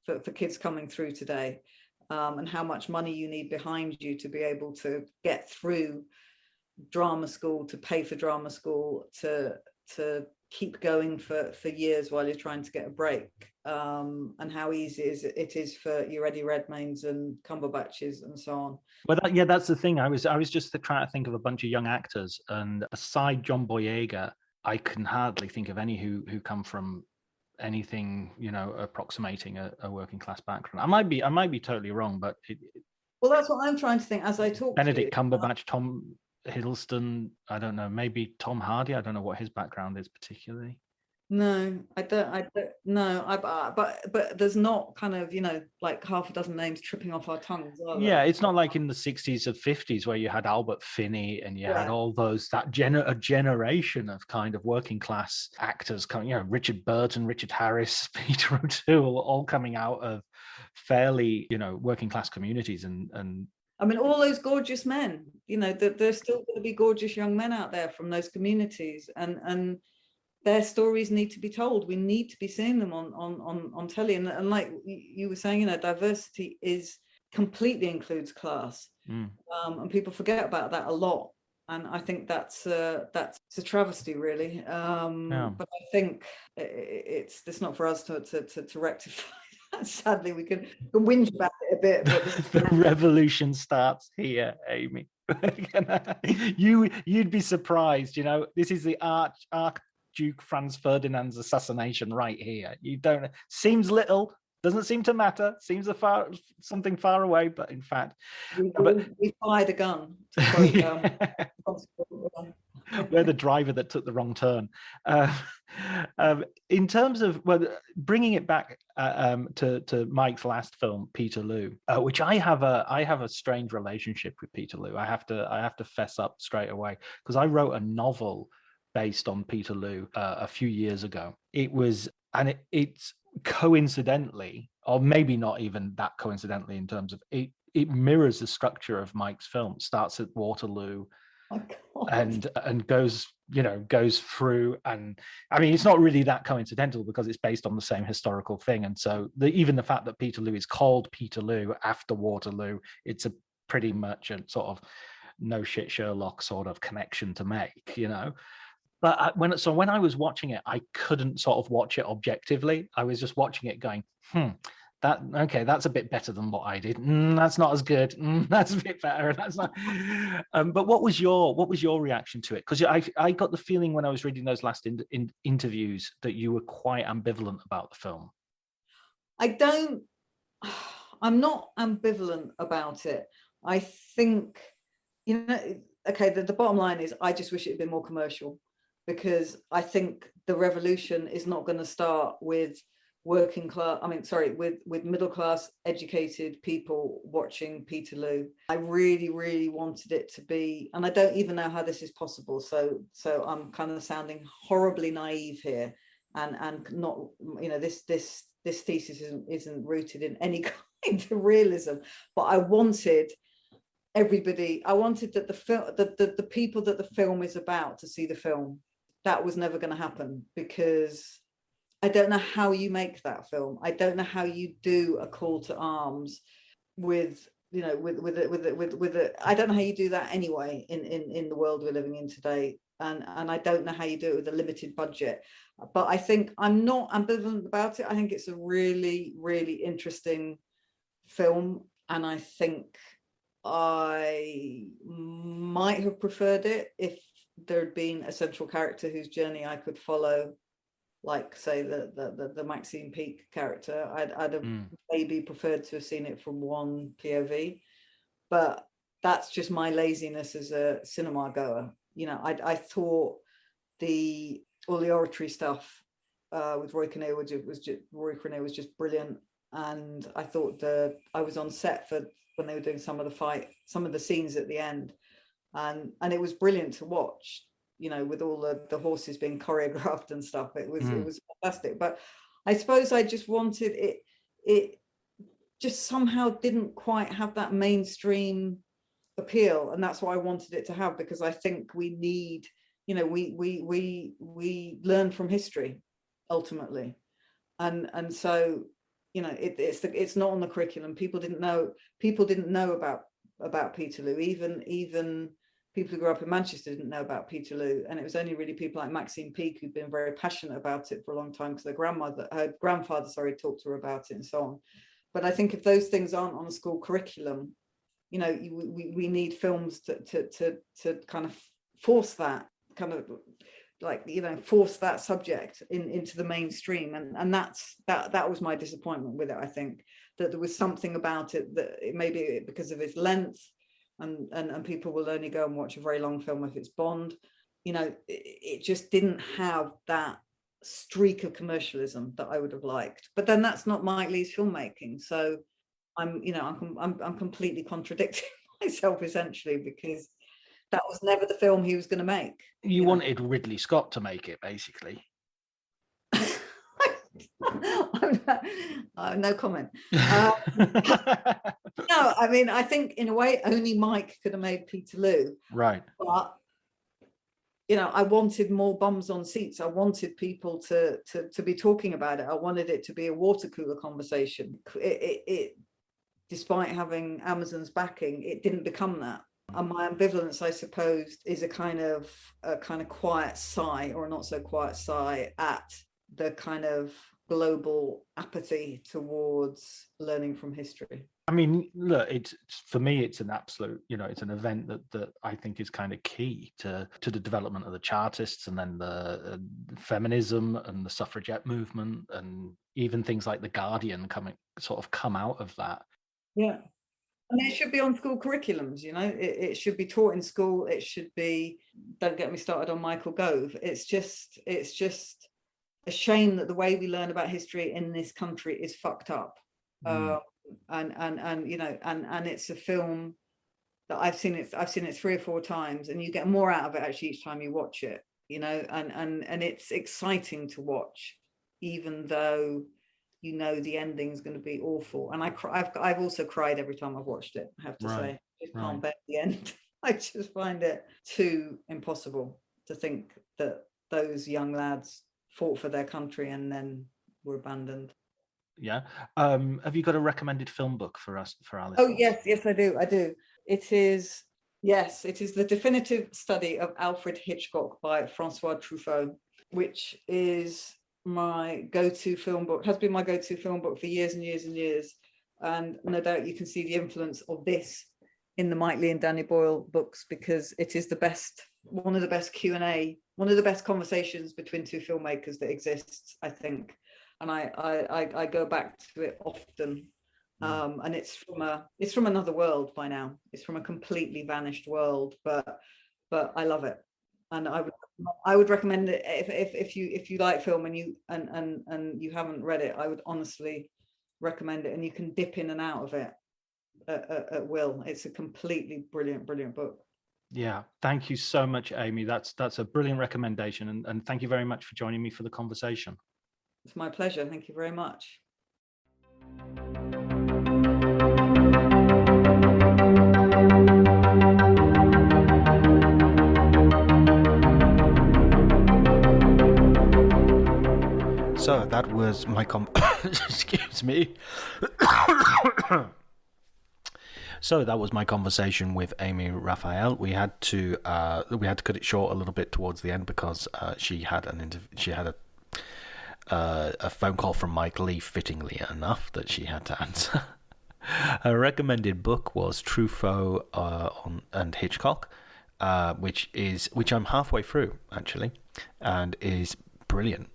for kids coming through today, and how much money you need behind you to be able to get through drama school, to pay for drama school, to keep going for years while you're trying to get a break, and how easy it is for your Eddie Redmaynes and Cumberbatches and so on. Well, that's the thing. I was just trying to think of a bunch of young actors, and aside John Boyega, I can hardly think of any who come from anything approximating a working class background. I might be totally wrong, but well, that's what I'm trying to think as I talk. Benedict Cumberbatch, Tom Hiddleston, I don't know, maybe Tom Hardy. I don't know what his background is particularly. No, I don't know. But there's not kind of, like half a dozen names tripping off our tongues, are there? Yeah, it's not like in the 60s or 50s where you had Albert Finney and you had all those, a generation of kind of working class actors coming, Richard Burton, Richard Harris, Peter O'Toole, all coming out of fairly, working class communities. And I mean, all those gorgeous men, there's still going to be gorgeous young men out there from those communities, and their stories need to be told. We need to be seeing them on telly. And like you were saying, diversity completely includes class. And people forget about that a lot. And I think that's a travesty, really. But I think it's not for us to rectify. Sadly, we can whinge about it a bit. But the revolution starts here, Amy. You'd be surprised. This is the Archduke Franz Ferdinand's assassination right here. You don't. Seems little. Doesn't seem to matter. Seems something far away, but in fact, we fired a gun. We're the driver that took the wrong turn. In terms of bringing it back to Mike's last film, Peterloo, which I have a strange relationship with Peterloo. I have to fess up straight away, because I wrote a novel based on Peterloo a few years ago. It's coincidentally, or maybe not even that coincidentally, in terms of it mirrors the structure of Mike's film. It starts at Waterloo, and goes through, and I mean, it's not really that coincidental because it's based on the same historical thing. And so even the fact that Peterloo is called Peterloo after Waterloo, it's a pretty much a sort of no shit Sherlock sort of connection to make, But when I was watching it, I couldn't sort of watch it objectively. I was just watching it going, that's a bit better than what I did. That's not as good. That's a bit better. That's not. But what was your reaction to it? Because I got the feeling when I was reading those last interviews that you were quite ambivalent about the film. I'm not ambivalent about it. I think, okay, the bottom line is I just wish it had been more commercial, because I think the revolution is not going to start with with middle class educated people watching Peterloo. I really, really wanted it to be, and I don't even know how this is possible. So I'm kind of sounding horribly naive here, and not, this thesis isn't rooted in any kind of realism. But I wanted that the people that the film is about to see the film. That was never going to happen, because I don't know how you make that film. I don't know how you do a call to arms with I don't know how you do that anyway in the world we're living in today. And I don't know how you do it with a limited budget. But I think I'm not ambivalent about it. I think it's a really, really interesting film. And I think I might have preferred it if there had been a central character whose journey I could follow, like, say, the Maxine Peake character. I'd have maybe preferred to have seen it from one POV, but that's just my laziness as a cinema goer. I thought all the oratory stuff with Roy Kinnear was just brilliant, and I thought I was on set for when they were doing some of the scenes at the end, and it was brilliant to watch. With all the horses being choreographed and stuff, it was fantastic. But I suppose I just wanted it just somehow didn't quite have that mainstream appeal, and that's what I wanted it to have, because I think we need, we learn from history ultimately, and so it's not on the curriculum. People didn't know about Peterloo. Even people who grew up in Manchester didn't know about Peterloo, and it was only really people like Maxine Peake who'd been very passionate about it for a long time, because her grandfather talked to her about it and so on. But I think if those things aren't on a school curriculum, we need films to kind of force that force that subject into the mainstream, and that was my disappointment with it. I think that there was something about it that maybe because of its length, and people will only go and watch a very long film if it's Bond. It just didn't have that streak of commercialism that I would have liked. But then that's not Mike Leigh's filmmaking, so I'm completely contradicting myself essentially, because that was never the film he was going to make. You wanted Ridley Scott to make it, basically. No comment. No, I mean, I think in a way only Mike could have made Peterloo. Right. But I wanted more bums on seats. I wanted people to be talking about it. I wanted it to be a water cooler conversation. It despite having Amazon's backing, it didn't become that. And my ambivalence, I suppose, is a kind of quiet sigh, or a not so quiet sigh, at the kind of global apathy towards learning from history. I mean, look, for me, it's an absolute, it's an event that I think is kind of key to the development of the Chartists, and then the feminism and the suffragette movement, and even things like The Guardian come out of that. Yeah. And it should be on school curriculums, it should be taught in school. It should be, don't get me started on Michael Gove. It's just a shame that the way we learn about history in this country is fucked up. And it's a film that I've seen it 3 or 4 times, and you get more out of it actually each time you watch it, and it's exciting to watch, even though the ending's going to be awful. And I've also cried every time I've watched it, I have to say. I just can't bear the end. I just find it too impossible to think that those young lads fought for their country and then were abandoned. Yeah. Have you got a recommended film book for us, for our Oh, listeners? yes, I do. It is The Definitive Study of Alfred Hitchcock by Francois Truffaut, which is my go-to film book, has been my go-to film book for years and years and years. And no doubt you can see the influence of this in the Mike Leigh and Danny Boyle books, because it is one of the best Q&A, one of the best conversations between two filmmakers that exists, I think. And I go back to it often. And it's from another world by now. It's from a completely vanished world, but I love it. And I would recommend it if you like film and you haven't read it. I would honestly recommend it, and you can dip in and out of it at will. It's a completely brilliant book. Yeah, thank you so much, Amy. That's a brilliant recommendation, and thank you very much for joining me for the conversation. It's my pleasure. Thank you very much. So that was my excuse me. So that was my conversation with Amy Raphael. We had to cut it short a little bit towards the end because she had a phone call from Mike Leigh, fittingly enough, that she had to answer. Her recommended book was Truffaut and Hitchcock, which I'm halfway through actually, and is brilliant.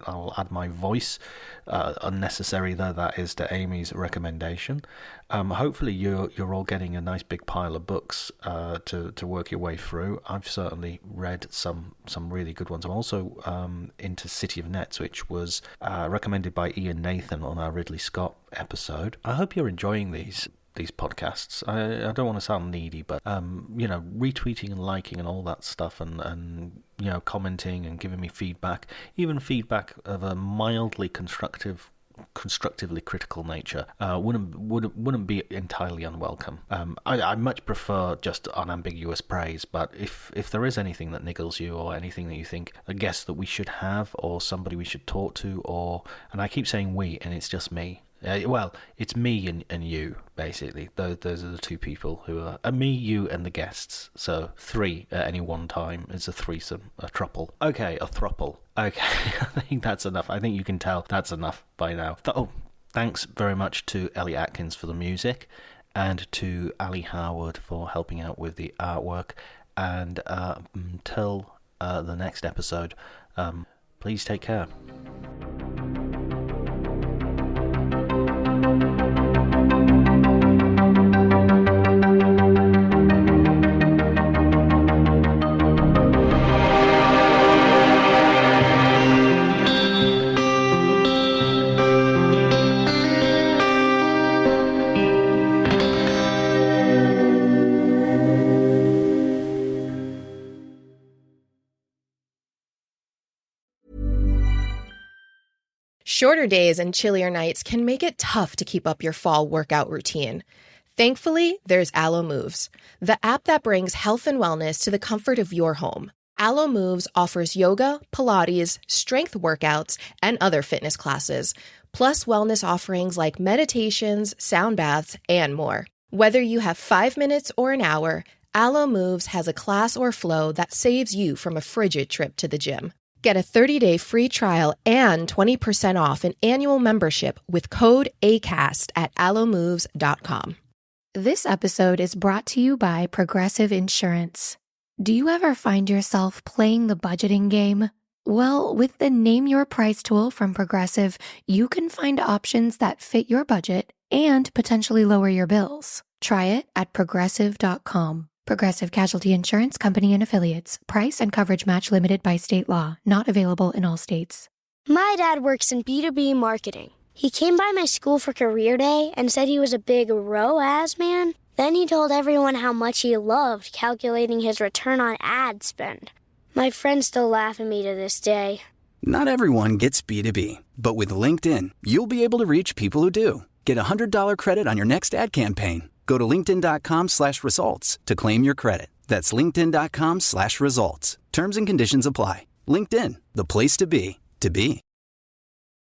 I'll add my voice, unnecessary though that is, to Amy's recommendation. Hopefully you're all getting a nice big pile of books to work your way through. I've certainly read some really good ones. I'm also into City of Nets, which was recommended by Ian Nathan on our Ridley Scott episode. I hope you're enjoying these podcasts. I don't want to sound needy, but retweeting and liking and all that stuff, and commenting and giving me feedback, even feedback of a mildly constructively critical nature, wouldn't be entirely unwelcome. I much prefer just unambiguous praise, but if there is anything that niggles you, or anything that you think, a guest that we should have, or somebody we should talk to, and I keep saying we, and it's just me. Well, it's me and you, basically. Those are the two people who are me, you, and the guests. So 3 at any one time is a threesome, a thruple. Okay, a thruple. Okay, I think that's enough. I think you can tell that's enough by now. Thanks very much to Ellie Atkins for the music, and to Ali Howard for helping out with the artwork. And until the next episode, please take care. Shorter days and chillier nights can make it tough to keep up your fall workout routine. Thankfully, there's Alo Moves, the app that brings health and wellness to the comfort of your home. Alo Moves offers yoga, Pilates, strength workouts, and other fitness classes, plus wellness offerings like meditations, sound baths, and more. Whether you have 5 minutes or an hour, Alo Moves has a class or flow that saves you from a frigid trip to the gym. Get a 30-day free trial and 20% off an annual membership with code ACAST at alomoves.com. This episode is brought to you by Progressive Insurance. Do you ever find yourself playing the budgeting game? Well, with the Name Your Price tool from Progressive, you can find options that fit your budget and potentially lower your bills. Try it at progressive.com. Progressive Casualty Insurance Company and Affiliates. Price and coverage match limited by state law. Not available in all states. My dad works in B2B marketing. He came by my school for career day and said he was a big ROAS man. Then he told everyone how much he loved calculating his return on ad spend. My friends still laugh at me to this day. Not everyone gets B2B, but with LinkedIn, you'll be able to reach people who do. Get a $100 credit on your next ad campaign. Go to linkedin.com/results to claim your credit. That's linkedin.com/results. Terms and conditions apply. LinkedIn, the place to be, to be.